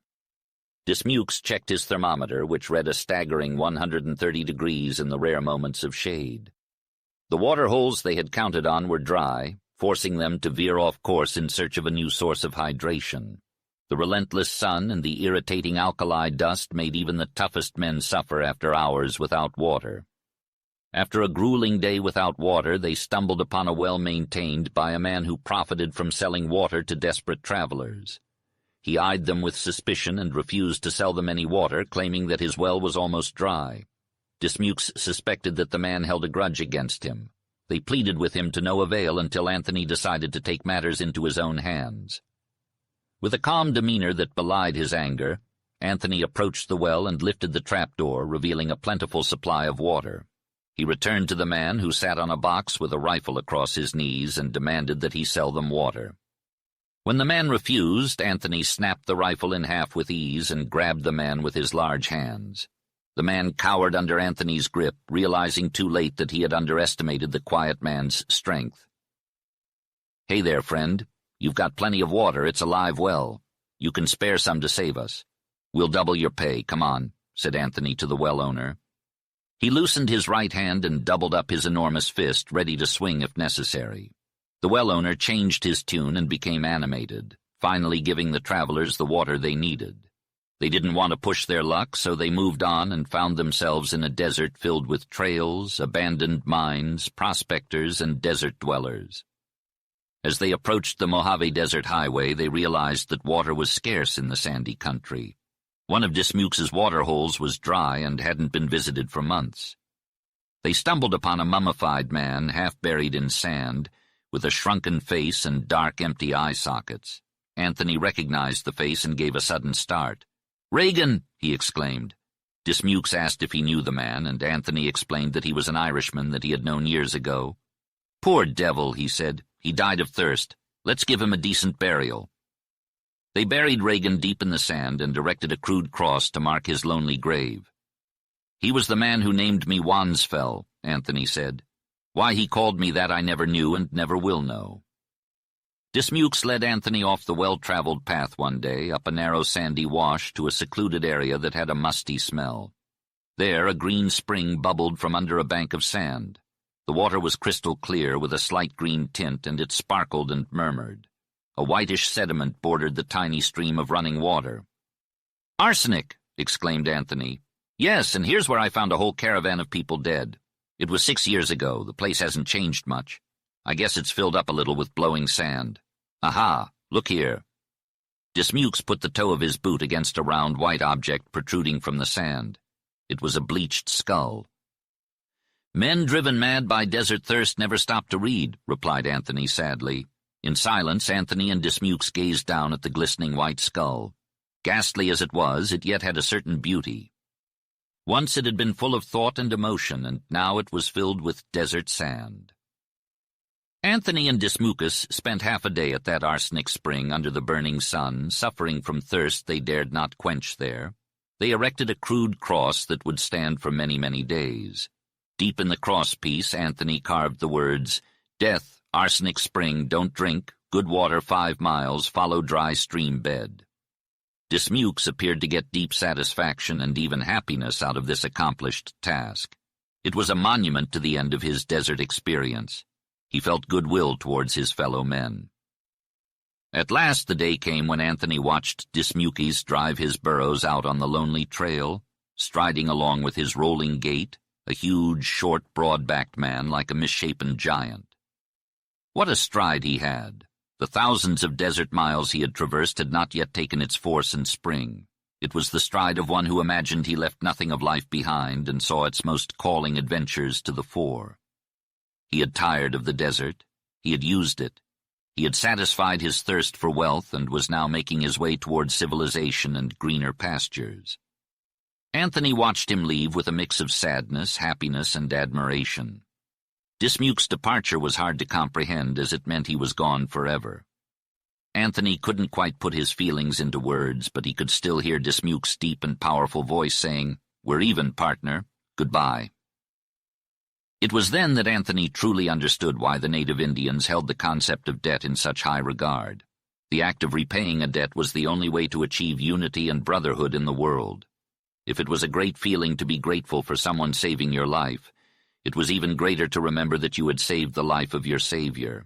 [SPEAKER 1] Dismukes checked his thermometer, which read a staggering 130 degrees in the rare moments of shade. The water holes they had counted on were dry, forcing them to veer off course in search of a new source of hydration. The relentless sun and the irritating alkali dust made even the toughest men suffer after hours without water. After a grueling day without water, they stumbled upon a well maintained by a man who profited from selling water to desperate travelers. He eyed them with suspicion and refused to sell them any water, claiming that his well was almost dry. Dismukes suspected that the man held a grudge against him. They pleaded with him to no avail until Anthony decided to take matters into his own hands. With a calm demeanor that belied his anger, Anthony approached the well and lifted the trapdoor, revealing a plentiful supply of water. He returned to the man, who sat on a box with a rifle across his knees, and demanded that he sell them water. When the man refused, Anthony snapped the rifle in half with ease and grabbed the man with his large hands. The man cowered under Anthony's grip, realizing too late that he had underestimated the quiet man's strength. "Hey there, friend. You've got plenty of water. It's a live well. You can spare some to save us. We'll double your pay. Come on," said Anthony to the well owner. He loosened his right hand and doubled up his enormous fist, ready to swing if necessary. The well owner changed his tune and became animated, finally giving the travelers the water they needed. They didn't want to push their luck, so they moved on and found themselves in a desert filled with trails, abandoned mines, prospectors, and desert dwellers. As they approached the Mojave Desert Highway, they realized that water was scarce in the sandy country. One of Dismuke's water holes was dry and hadn't been visited for months. They stumbled upon a mummified man, half buried in sand, with a shrunken face and dark, empty eye sockets. Anthony recognized the face and gave a sudden start. "Reagan!" he exclaimed. Dismuke asked if he knew the man, and Anthony explained that he was an Irishman that he had known years ago. "Poor devil," he said. "He died of thirst. Let's give him a decent burial." They buried Reagan deep in the sand and erected a crude cross to mark his lonely grave. "He was the man who named me Wansfell," Anthony said. "Why he called me that I never knew and never will know." Dismuke led Anthony off the well-traveled path one day, up a narrow sandy wash to a secluded area that had a musty smell. There a green spring bubbled from under a bank of sand. The water was crystal clear with a slight green tint, and it sparkled and murmured. A whitish sediment bordered the tiny stream of running water. "Arsenic!" exclaimed Anthony. "Yes, and here's where I found a whole caravan of people dead. It was 6 years ago. The place hasn't changed much. I guess it's filled up a little with blowing sand. Aha, look here." Dismuke put the toe of his boot against a round white object protruding from the sand. It was a bleached skull. "Men driven mad by desert thirst never stop to read," replied Anthony sadly. In silence, Anthony and Dismuke gazed down at the glistening white skull. Ghastly as it was, it yet had a certain beauty. Once it had been full of thought and emotion, and now it was filled with desert sand. Anthony and Dismuke spent half a day at that arsenic spring under the burning sun, suffering from thirst they dared not quench there. They erected a crude cross that would stand for many, many days. Deep in the crosspiece, Anthony carved the words, "Death, arsenic spring, don't drink, good water 5 miles, follow dry stream bed." Dismuke appeared to get deep satisfaction and even happiness out of this accomplished task. It was a monument to the end of his desert experience. He felt goodwill towards his fellow men. At last the day came when Anthony watched Dismuke drive his burros out on the lonely trail, striding along with his rolling gait, a huge, short, broad-backed man like a misshapen giant. What a stride he had! The thousands of desert miles he had traversed had not yet taken its force and spring. It was the stride of one who imagined he left nothing of life behind and saw its most calling adventures to the fore. He had tired of the desert. He had used it. He had satisfied his thirst for wealth and was now making his way toward civilization and greener pastures. Anthony watched him leave with a mix of sadness, happiness, and admiration. Dismuke's departure was hard to comprehend, as it meant he was gone forever. Anthony couldn't quite put his feelings into words, but he could still hear Dismuke's deep and powerful voice saying, "We're even, partner. Goodbye." It was then that Anthony truly understood why the native Indians held the concept of debt in such high regard. The act of repaying a debt was the only way to achieve unity and brotherhood in the world. If it was a great feeling to be grateful for someone saving your life, it was even greater to remember that you had saved the life of your savior.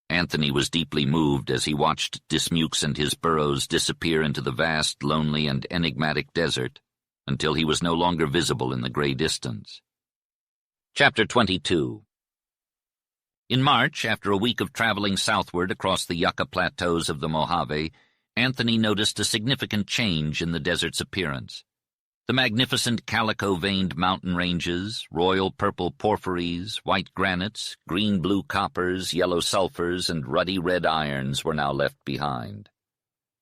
[SPEAKER 1] Anthony was deeply moved as he watched Dismuke and his burros disappear into the vast, lonely, and enigmatic desert, until he was no longer visible in the gray distance. Chapter 22. In March, after a week of traveling southward across the Yucca plateaus of the Mojave, Anthony noticed a significant change in the desert's appearance. The magnificent calico-veined mountain ranges, royal purple porphyries, white granites, green-blue coppers, yellow sulfurs, and ruddy red irons were now left behind.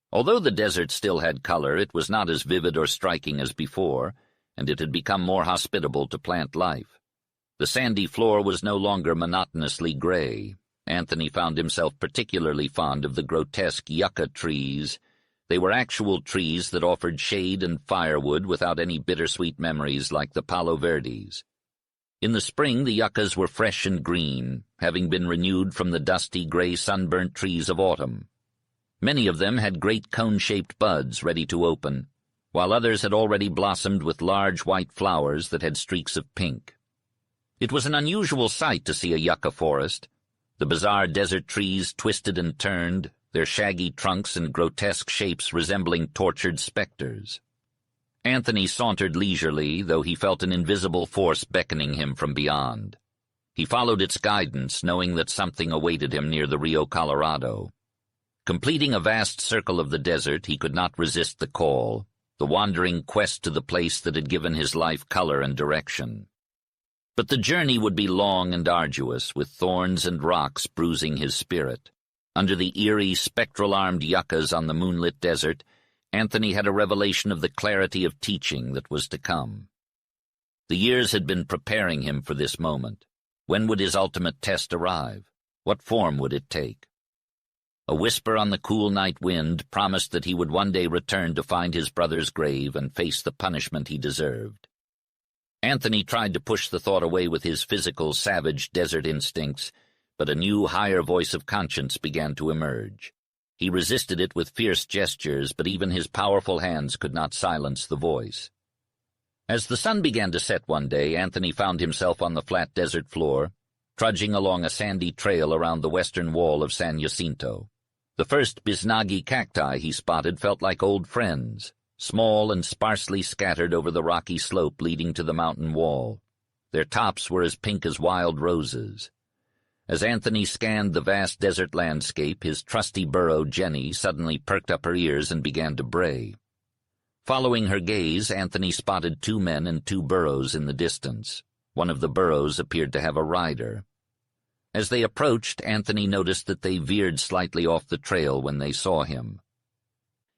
[SPEAKER 1] Although the desert still had color, it was not as vivid or striking as before, and it had become more hospitable to plant life. The sandy floor was no longer monotonously gray. Anthony found himself particularly fond of the grotesque yucca trees. They were actual trees that offered shade and firewood without any bittersweet memories like the palo verdes. In the spring the yuccas were fresh and green, having been renewed from the dusty gray sunburnt trees of autumn. Many of them had great cone-shaped buds ready to open, while others had already blossomed with large white flowers that had streaks of pink. It was an unusual sight to see a yucca forest. The bizarre desert trees twisted and turned, their shaggy trunks and grotesque shapes resembling tortured specters. Anthony sauntered leisurely, though he felt an invisible force beckoning him from beyond. He followed its guidance, knowing that something awaited him near the Rio Colorado. Completing a vast circle of the desert, he could not resist the call, the wandering quest to the place that had given his life color and direction. But the journey would be long and arduous, with thorns and rocks bruising his spirit. Under the eerie, spectral-armed yuccas on the moonlit desert, Anthony had a revelation of the clarity of teaching that was to come. The years had been preparing him for this moment. When would his ultimate test arrive? What form would it take? A whisper on the cool night wind promised that he would one day return to find his brother's grave and face the punishment he deserved. Anthony tried to push the thought away with his physical, savage desert instincts, but a new, higher voice of conscience began to emerge. He resisted it with fierce gestures, but even his powerful hands could not silence the voice. As the sun began to set one day, Anthony found himself on the flat desert floor, trudging along a sandy trail around the western wall of San Jacinto. The first bisnagi cacti he spotted felt like old friends, small and sparsely scattered over the rocky slope leading to the mountain wall. Their tops were as pink as wild roses. As Anthony scanned the vast desert landscape, his trusty burro, Jenny, suddenly perked up her ears and began to bray. Following her gaze, Anthony spotted 2 men and 2 burros in the distance. One of the burros appeared to have a rider. As they approached, Anthony noticed that they veered slightly off the trail when they saw him.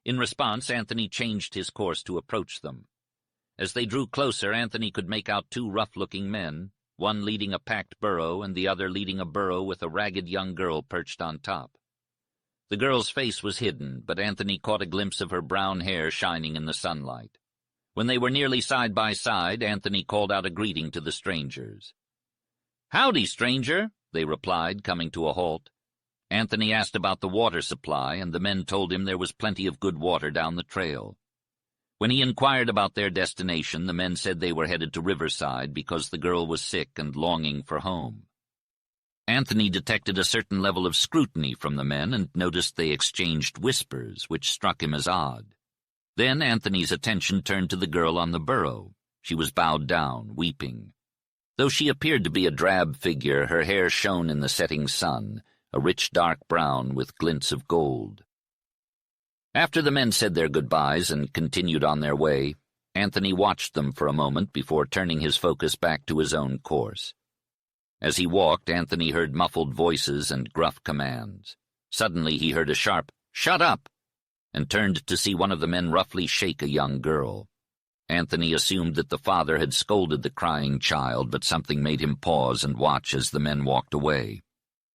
[SPEAKER 1] In response, Anthony changed his course to approach them. As they drew closer, Anthony could make out 2 rough-looking men, one leading a packed burro and the other leading a burro with a ragged young girl perched on top. The girl's face was hidden, but Anthony caught a glimpse of her brown hair shining in the sunlight. When they were nearly side by side, Anthony called out a greeting to the strangers. "Howdy, stranger," they replied, coming to a halt. Anthony asked about the water supply, and the men told him there was plenty of good water down the trail. When he inquired about their destination, the men said they were headed to Riverside because the girl was sick and longing for home. Anthony detected a certain level of scrutiny from the men and noticed they exchanged whispers, which struck him as odd. Then Anthony's attention turned to the girl on the burro. She was bowed down, weeping. Though she appeared to be a drab figure, her hair shone in the setting sun, a rich dark brown with glints of gold. After the men said their goodbyes and continued on their way, Anthony watched them for a moment before turning his focus back to his own course. As he walked, Anthony heard muffled voices and gruff commands. Suddenly he heard a sharp, "Shut up!" and turned to see one of the men roughly shake a young girl. Anthony assumed that the father had scolded the crying child, but something made him pause and watch as the men walked away.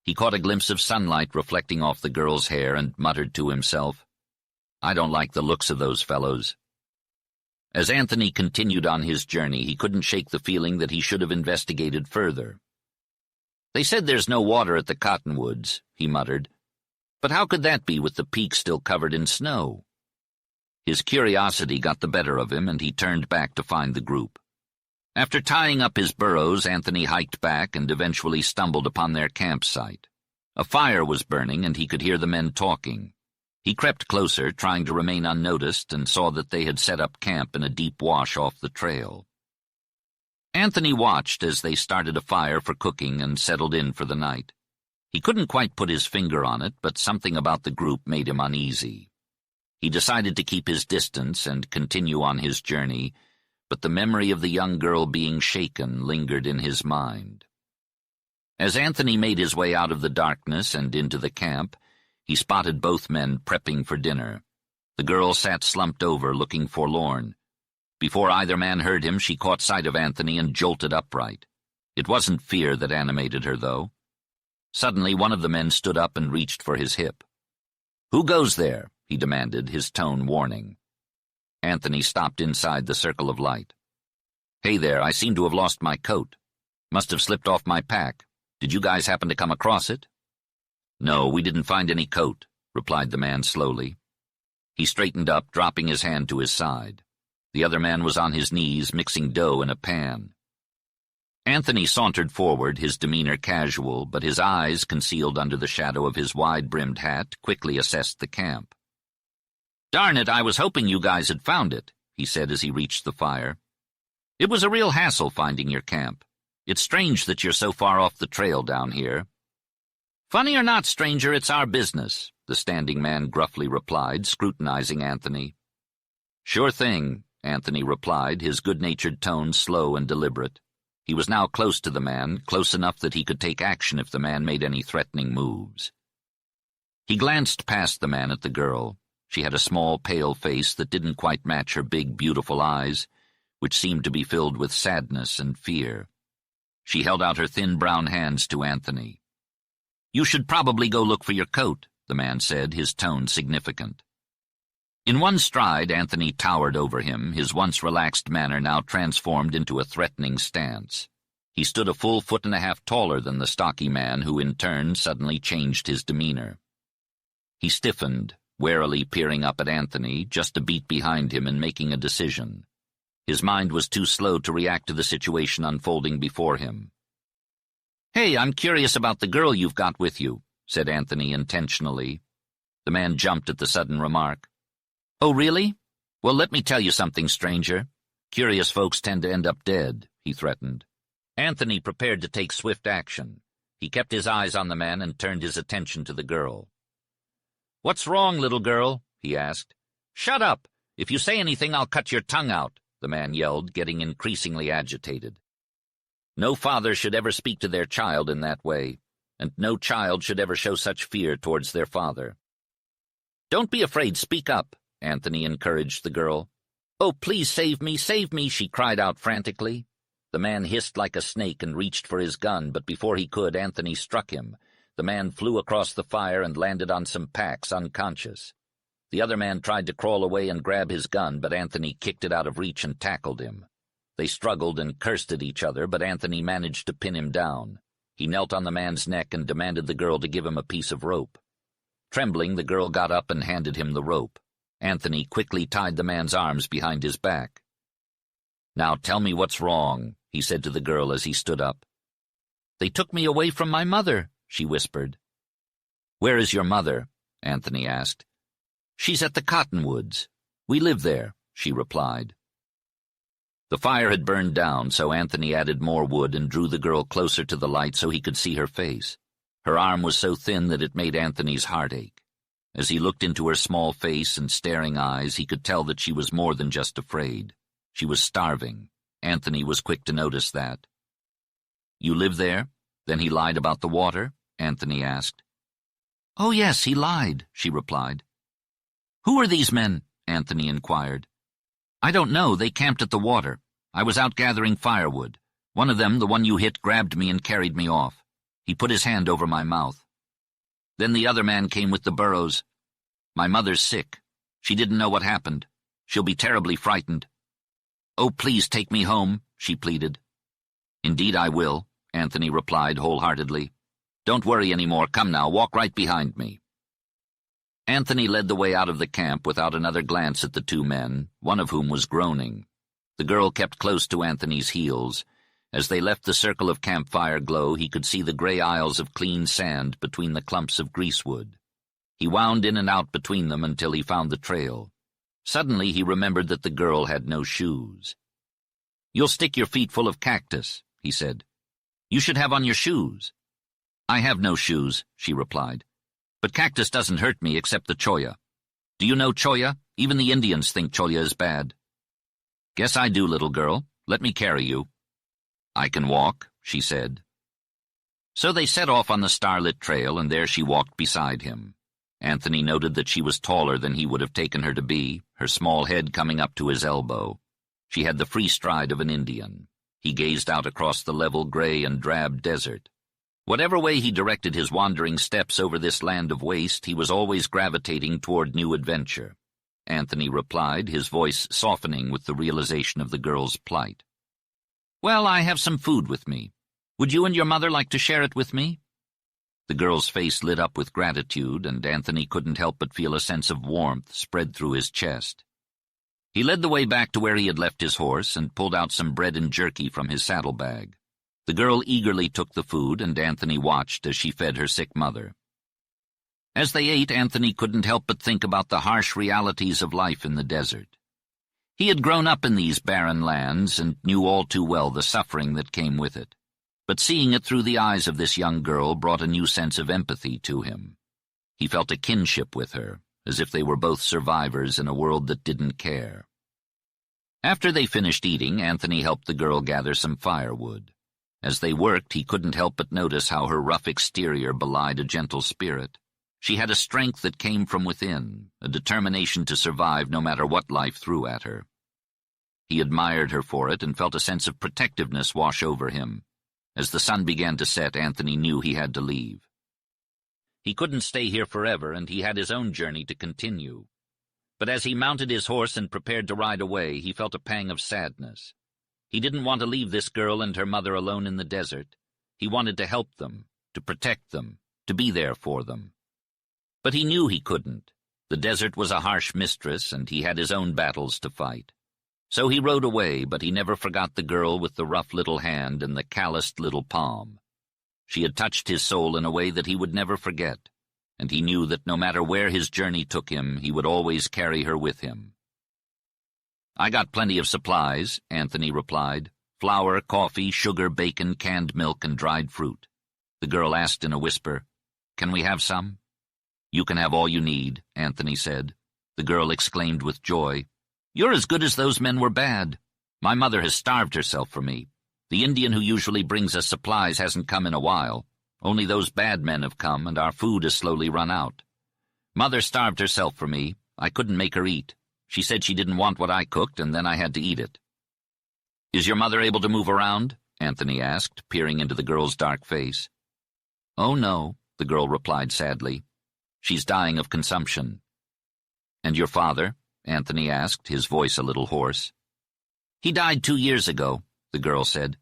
[SPEAKER 1] He caught a glimpse of sunlight reflecting off the girl's hair and muttered to himself, "I don't like the looks of those fellows." As Anthony continued on his journey, he couldn't shake the feeling that he should have investigated further. "They said there's no water at the cottonwoods," he muttered. "But how could that be with the peak still covered in snow?" His curiosity got the better of him, and he turned back to find the group. After tying up his burros, Anthony hiked back and eventually stumbled upon their campsite. A fire was burning, and he could hear the men talking. He crept closer, trying to remain unnoticed, and saw that they had set up camp in a deep wash off the trail. Anthony watched as they started a fire for cooking and settled in for the night. He couldn't quite put his finger on it, but something about the group made him uneasy. He decided to keep his distance and continue on his journey, but the memory of the young girl being shaken lingered in his mind. As Anthony made his way out of the darkness and into the camp, he spotted both men prepping for dinner. The girl sat slumped over, looking forlorn. Before either man heard him, she caught sight of Anthony and jolted upright. It wasn't fear that animated her, though. Suddenly, one of the men stood up and reached for his hip. "Who goes there?" he demanded, his tone warning. Anthony stopped inside the circle of light. "Hey there, I seem to have lost my coat. Must have slipped off my pack. Did you guys happen to come across it?" "No, we didn't find any coat," replied the man slowly. He straightened up, dropping his hand to his side. The other man was on his knees, mixing dough in a pan. Anthony sauntered forward, his demeanor casual, but his eyes, concealed under the shadow of his wide-brimmed hat, quickly assessed the camp. "Darn it, I was hoping you guys had found it," he said as he reached the fire. "It was a real hassle finding your camp. It's strange that you're so far off the trail down here." "Funny or not, stranger, it's our business," the standing man gruffly replied, scrutinizing Anthony. "Sure thing," Anthony replied, his good-natured tone slow and deliberate. He was now close to the man, close enough that he could take action if the man made any threatening moves. He glanced past the man at the girl. She had a small, pale face that didn't quite match her big, beautiful eyes, which seemed to be filled with sadness and fear. She held out her thin brown hands to Anthony. "You should probably go look for your coat," the man said, his tone significant. In one stride, Anthony towered over him, his once relaxed manner now transformed into a threatening stance. He stood a full 1.5 feet taller than the stocky man, who in turn suddenly changed his demeanor. He stiffened, warily peering up at Anthony, just a beat behind him and making a decision. His mind was too slow to react to the situation unfolding before him. "Hey, I'm curious about the girl you've got with you," said Anthony intentionally. The man jumped at the sudden remark. "Oh, really? Well, let me tell you something, stranger. Curious folks tend to end up dead," he threatened. Anthony prepared to take swift action. He kept his eyes on the man and turned his attention to the girl. "What's wrong, little girl?" he asked. "Shut up! If you say anything, I'll cut your tongue out," the man yelled, getting increasingly agitated. No father should ever speak to their child in that way, and no child should ever show such fear towards their father. "Don't be afraid, speak up," Anthony encouraged the girl. "Oh, please save me, she cried out frantically. The man hissed like a snake and reached for his gun, but before he could, Anthony struck him. The man flew across the fire and landed on some packs, unconscious. The other man tried to crawl away and grab his gun, but Anthony kicked it out of reach and tackled him. They struggled and cursed at each other, but Anthony managed to pin him down. He knelt on the man's neck and demanded the girl to give him a piece of rope. Trembling, the girl got up and handed him the rope. Anthony quickly tied the man's arms behind his back. "Now tell me what's wrong," he said to the girl as he stood up. "They took me away from my mother," she whispered. "Where is your mother?" Anthony asked. "She's at the cottonwoods. We live there," she replied. The fire had burned down, so Anthony added more wood and drew the girl closer to the light so he could see her face. Her arm was so thin that it made Anthony's heart ache. As he looked into her small face and staring eyes, he could tell that she was more than just afraid. She was starving. Anthony was quick to notice that. "You live there? Then he lied about the water?" Anthony asked. "Oh, yes, he lied," she replied. "Who are these men?" Anthony inquired. "I don't know. They camped at the water. I was out gathering firewood. One of them, the one you hit, grabbed me and carried me off. He put his hand over my mouth. Then the other man came with the burros. My mother's sick. She didn't know what happened. She'll be terribly frightened." "Oh, please take me home," she pleaded. "Indeed I will," Anthony replied wholeheartedly. "Don't worry any more. Come now, walk right behind me." Anthony led the way out of the camp without another glance at the two men, one of whom was groaning. The girl kept close to Anthony's heels. As they left the circle of campfire glow, he could see the gray aisles of clean sand between the clumps of greasewood. He wound in and out between them until he found the trail. Suddenly he remembered that the girl had no shoes. "You'll stick your feet full of cactus," he said. "You should have on your shoes." "I have no shoes," she replied. "But cactus doesn't hurt me except the cholla. Do you know cholla? Even the Indians think cholla is bad." "Guess I do, little girl. Let me carry you." "I can walk," she said. So they set off on the starlit trail, and there she walked beside him. Anthony noted that she was taller than he would have taken her to be, her small head coming up to his elbow. She had the free stride of an Indian. He gazed out across the level gray and drab desert. Whatever way he directed his wandering steps over this land of waste, he was always gravitating toward new adventure. Anthony replied, his voice softening with the realization of the girl's plight. "Well, I have some food with me. Would you and your mother like to share it with me?" The girl's face lit up with gratitude, and Anthony couldn't help but feel a sense of warmth spread through his chest. He led the way back to where he had left his horse and pulled out some bread and jerky from his saddlebag. The girl eagerly took the food, and Anthony watched as she fed her sick mother. As they ate, Anthony couldn't help but think about the harsh realities of life in the desert. He had grown up in these barren lands and knew all too well the suffering that came with it. But seeing it through the eyes of this young girl brought a new sense of empathy to him. He felt a kinship with her, as if they were both survivors in a world that didn't care. After they finished eating, Anthony helped the girl gather some firewood. As they worked, he couldn't help but notice how her rough exterior belied a gentle spirit. She had a strength that came from within, a determination to survive no matter what life threw at her. He admired her for it and felt a sense of protectiveness wash over him. As the sun began to set, Anthony knew he had to leave. He couldn't stay here forever, and he had his own journey to continue. But as he mounted his horse and prepared to ride away, he felt a pang of sadness. He didn't want to leave this girl and her mother alone in the desert. He wanted to help them, to protect them, to be there for them. But he knew he couldn't. The desert was a harsh mistress, and he had his own battles to fight. So he rode away, but he never forgot the girl with the rough little hand and the calloused little palm. She had touched his soul in a way that he would never forget, and he knew that no matter where his journey took him, he would always carry her with him. "I got plenty of supplies," Anthony replied. "Flour, coffee, sugar, bacon, canned milk, and dried fruit." The girl asked in a whisper, "Can we have some?" "You can have all you need," Anthony said. The girl exclaimed with joy, "You're as good as those men were bad. My mother has starved herself for me. The Indian who usually brings us supplies hasn't come in a while. Only those bad men have come, and our food has slowly run out. Mother starved herself for me. I couldn't make her eat. She said she didn't want what I cooked, and then I had to eat it." "Is your mother able to move around?" Anthony asked, peering into the girl's dark face. "Oh, no," the girl replied sadly. "She's dying of consumption." "And your father?" Anthony asked, his voice a little hoarse. "He died 2 years ago," the girl said.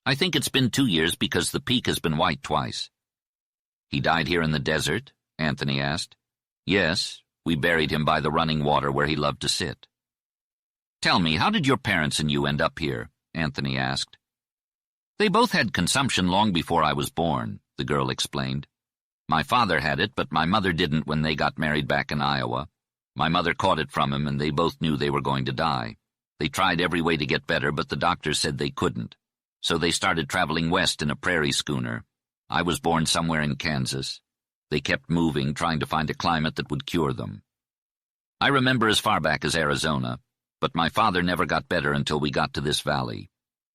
[SPEAKER 1] "I think it's been 2 years because the peak has been white twice." "He died here in the desert?" Anthony asked. "Yes, we buried him by the running water where he loved to sit." "Tell me, how did your parents and you end up here?" Anthony asked. "They both had consumption long before I was born," the girl explained. "My father had it, but my mother didn't when they got married back in Iowa. My mother caught it from him, and they both knew they were going to die. They tried every way to get better, but the doctors said they couldn't. So they started traveling west in a prairie schooner. I was born somewhere in Kansas. They kept moving, trying to find a climate that would cure them. I remember as far back as Arizona, but my father never got better until we got to this valley.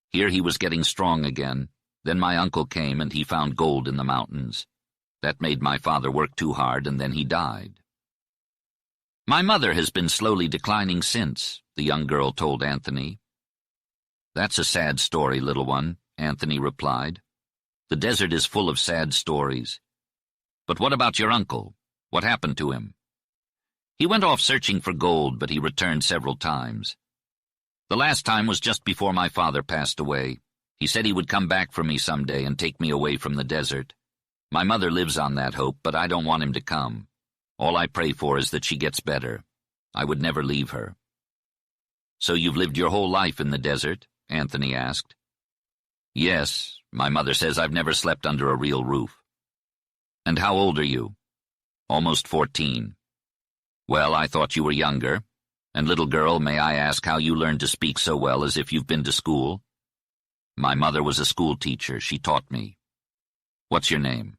[SPEAKER 1] Here he was getting strong again. Then my uncle came, and he found gold in the mountains. That made my father work too hard, and then he died." "My mother has been slowly declining since," the young girl told Anthony. "That's a sad story, little one," Anthony replied. "The desert is full of sad stories. But what about your uncle? What happened to him?" "He went off searching for gold, but he returned several times. The last time was just before my father passed away. He said he would come back for me someday and take me away from the desert. My mother lives on that hope, but I don't want him to come. All I pray for is that she gets better. I would never leave her." "So you've lived your whole life in the desert?" Anthony asked. "Yes, my mother says I've never slept under a real roof." "And how old are you?" "Almost 14. "Well, I thought you were younger. And little girl, may I ask how you learned to speak so well as if you've been to school?" "My mother was a school teacher. She taught me." "What's your name?"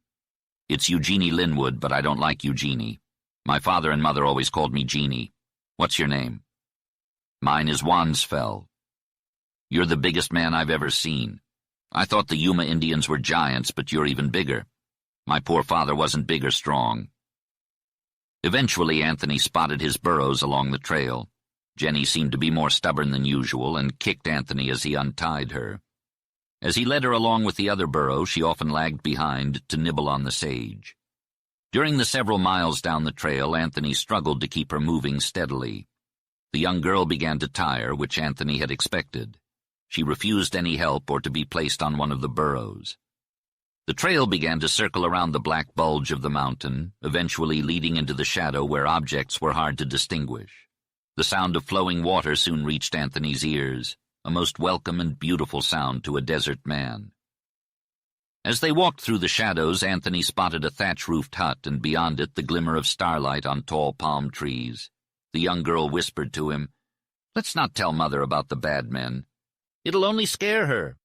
[SPEAKER 1] "It's Eugenie Linwood, but I don't like Eugenie. My father and mother always called me Jeannie. What's your name?" "Mine is Wansfell." "You're the biggest man I've ever seen. I thought the Yuma Indians were giants, but you're even bigger. My poor father wasn't big or strong." Eventually, Anthony spotted his burros along the trail. Jenny seemed to be more stubborn than usual and kicked Anthony as he untied her. As he led her along with the other burro, she often lagged behind to nibble on the sage. During the several miles down the trail, Anthony struggled to keep her moving steadily. The young girl began to tire, which Anthony had expected. She refused any help or to be placed on one of the burros. The trail began to circle around the black bulge of the mountain, eventually leading into the shadow where objects were hard to distinguish. The sound of flowing water soon reached Anthony's ears, a most welcome and beautiful sound to a desert man. As they walked through the shadows, Anthony spotted a thatch-roofed hut, and beyond it the glimmer of starlight on tall palm trees. The young girl whispered to him, "Let's not tell Mother about the bad men. It'll only scare her."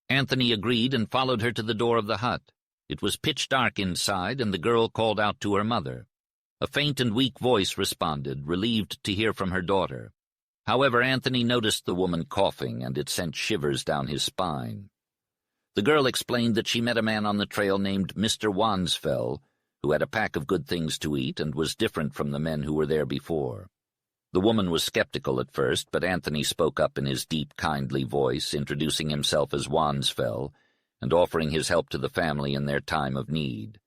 [SPEAKER 1] Anthony agreed and followed her to the door of the hut. It was pitch dark inside, and the girl called out to her mother. A faint and weak voice responded, relieved to hear from her daughter. However, Anthony noticed the woman coughing, and it sent shivers down his spine. The girl explained that she met a man on the trail named Mr. Wansfell, who had a pack of good things to eat and was different from the men who were there before. The woman was skeptical at first, but Anthony spoke up in his deep, kindly voice, introducing himself as Wansfell and offering his help to the family in their time of need.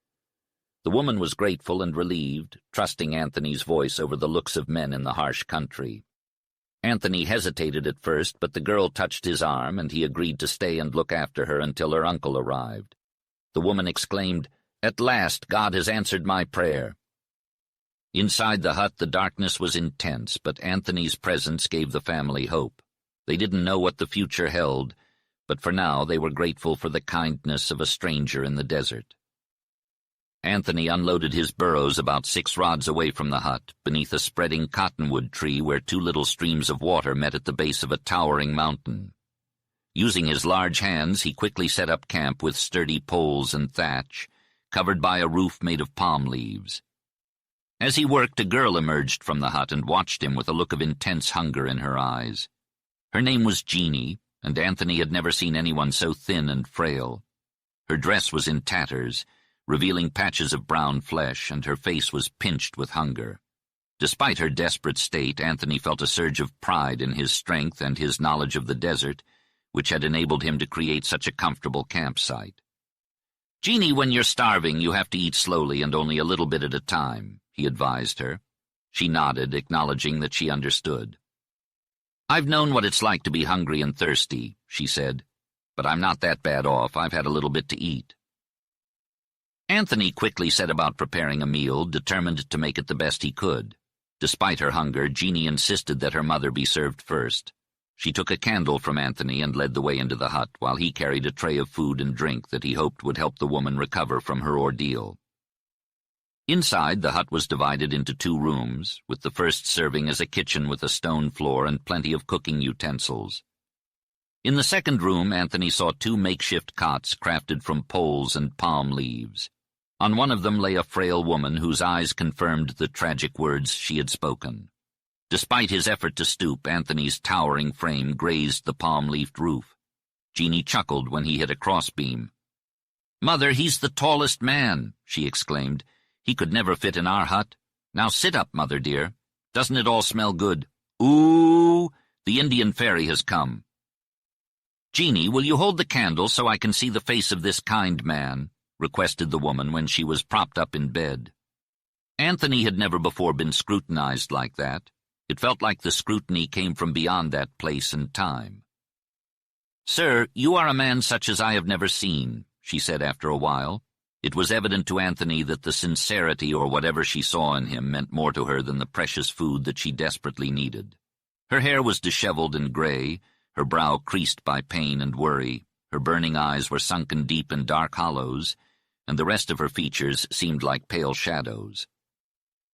[SPEAKER 1] The woman was grateful and relieved, trusting Anthony's voice over the looks of men in the harsh country. Anthony hesitated at first, but the girl touched his arm, and he agreed to stay and look after her until her uncle arrived. The woman exclaimed, "At last, God has answered my prayer." Inside the hut, the darkness was intense, but Anthony's presence gave the family hope. They didn't know what the future held, but for now they were grateful for the kindness of a stranger in the desert. Anthony unloaded his burros about 6 rods away from the hut, beneath a spreading cottonwood tree where 2 little streams of water met at the base of a towering mountain. Using his large hands, he quickly set up camp with sturdy poles and thatch, covered by a roof made of palm leaves. As he worked, a girl emerged from the hut and watched him with a look of intense hunger in her eyes. Her name was Jeannie, and Anthony had never seen anyone so thin and frail. Her dress was in tatters, revealing patches of brown flesh, and her face was pinched with hunger. Despite her desperate state, Anthony felt a surge of pride in his strength and his knowledge of the desert, which had enabled him to create such a comfortable campsite. "Jeannie, when you're starving, you have to eat slowly and only a little bit at a time," he advised her. She nodded, acknowledging that she understood. "I've known what it's like to be hungry and thirsty," she said, "but I'm not that bad off. I've had a little bit to eat." Anthony quickly set about preparing a meal, determined to make it the best he could. Despite her hunger, Jeannie insisted that her mother be served first. She took a candle from Anthony and led the way into the hut, while he carried a tray of food and drink that he hoped would help the woman recover from her ordeal. Inside, the hut was divided into 2 rooms, with the first serving as a kitchen with a stone floor and plenty of cooking utensils. In the second room, Anthony saw 2 makeshift cots crafted from poles and palm leaves. On one of them lay a frail woman whose eyes confirmed the tragic words she had spoken. Despite his effort to stoop, Anthony's towering frame grazed the palm-leafed roof. Jeannie chuckled when he hit a crossbeam. "Mother, he's the tallest man," she exclaimed. "He could never fit in our hut. Now sit up, Mother dear. Doesn't it all smell good? Ooh, the Indian fairy has come." "Jeannie, will you hold the candle so I can see the face of this kind man?" requested the woman when she was propped up in bed. Anthony had never before been scrutinized like that. It felt like the scrutiny came from beyond that place and time. "Sir, you are a man such as I have never seen," she said after a while. It was evident to Anthony that the sincerity or whatever she saw in him meant more to her than the precious food that she desperately needed. Her hair was disheveled and gray, her brow creased by pain and worry, her burning eyes were sunken deep in dark hollows, and the rest of her features seemed like pale shadows.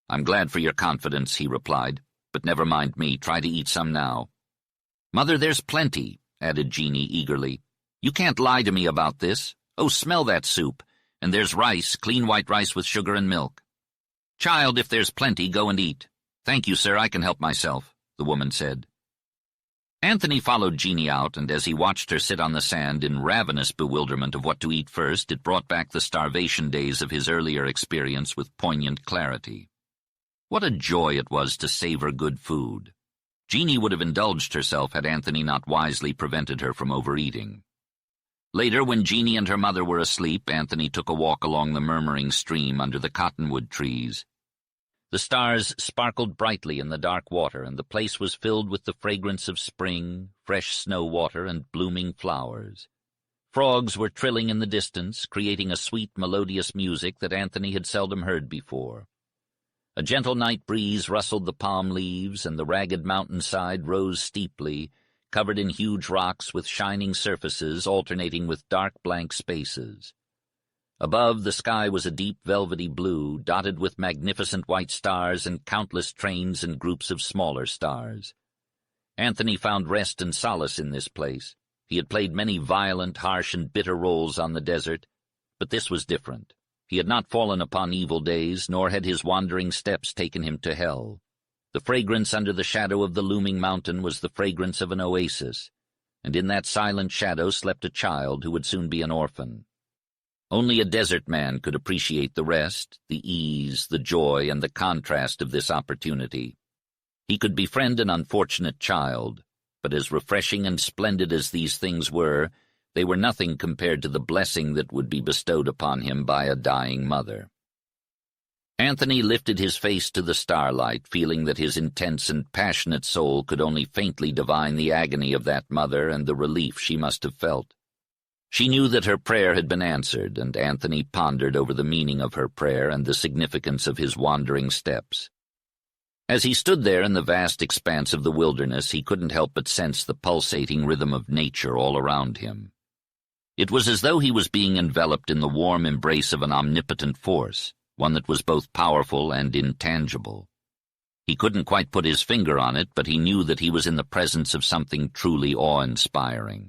[SPEAKER 1] "I'm glad for your confidence," he replied, "but never mind me. Try to eat some now." "Mother, there's plenty," added Jeannie eagerly. "You can't lie to me about this. Oh, smell that soup. And there's rice, clean white rice with sugar and milk." "Child, if there's plenty, go and eat." "Thank you, sir, I can help myself," the woman said. Anthony followed Jeannie out, and as he watched her sit on the sand in ravenous bewilderment of what to eat first, it brought back the starvation days of his earlier experience with poignant clarity. What a joy it was to savor good food. Jeannie would have indulged herself had Anthony not wisely prevented her from overeating. Later, when Jeannie and her mother were asleep, Anthony took a walk along the murmuring stream under the cottonwood trees. The stars sparkled brightly in the dark water, and the place was filled with the fragrance of spring, fresh snow water, and blooming flowers. Frogs were trilling in the distance, creating a sweet, melodious music that Anthony had seldom heard before. A gentle night breeze rustled the palm leaves, and the ragged mountainside rose steeply, covered in huge rocks with shining surfaces alternating with dark blank spaces. Above, the sky was a deep velvety blue, dotted with magnificent white stars and countless trains and groups of smaller stars. Anthony found rest and solace in this place. He had played many violent, harsh, and bitter roles on the desert, but this was different. He had not fallen upon evil days, nor had his wandering steps taken him to hell. The fragrance under the shadow of the looming mountain was the fragrance of an oasis, and in that silent shadow slept a child who would soon be an orphan. Only a desert man could appreciate the rest, the ease, the joy, and the contrast of this opportunity. He could befriend an unfortunate child, but as refreshing and splendid as these things were, they were nothing compared to the blessing that would be bestowed upon him by a dying mother. Anthony lifted his face to the starlight, feeling that his intense and passionate soul could only faintly divine the agony of that mother and the relief she must have felt. She knew that her prayer had been answered, and Anthony pondered over the meaning of her prayer and the significance of his wandering steps. As he stood there in the vast expanse of the wilderness, he couldn't help but sense the pulsating rhythm of nature all around him. It was as though he was being enveloped in the warm embrace of an omnipotent force, one that was both powerful and intangible. He couldn't quite put his finger on it, but he knew that he was in the presence of something truly awe-inspiring.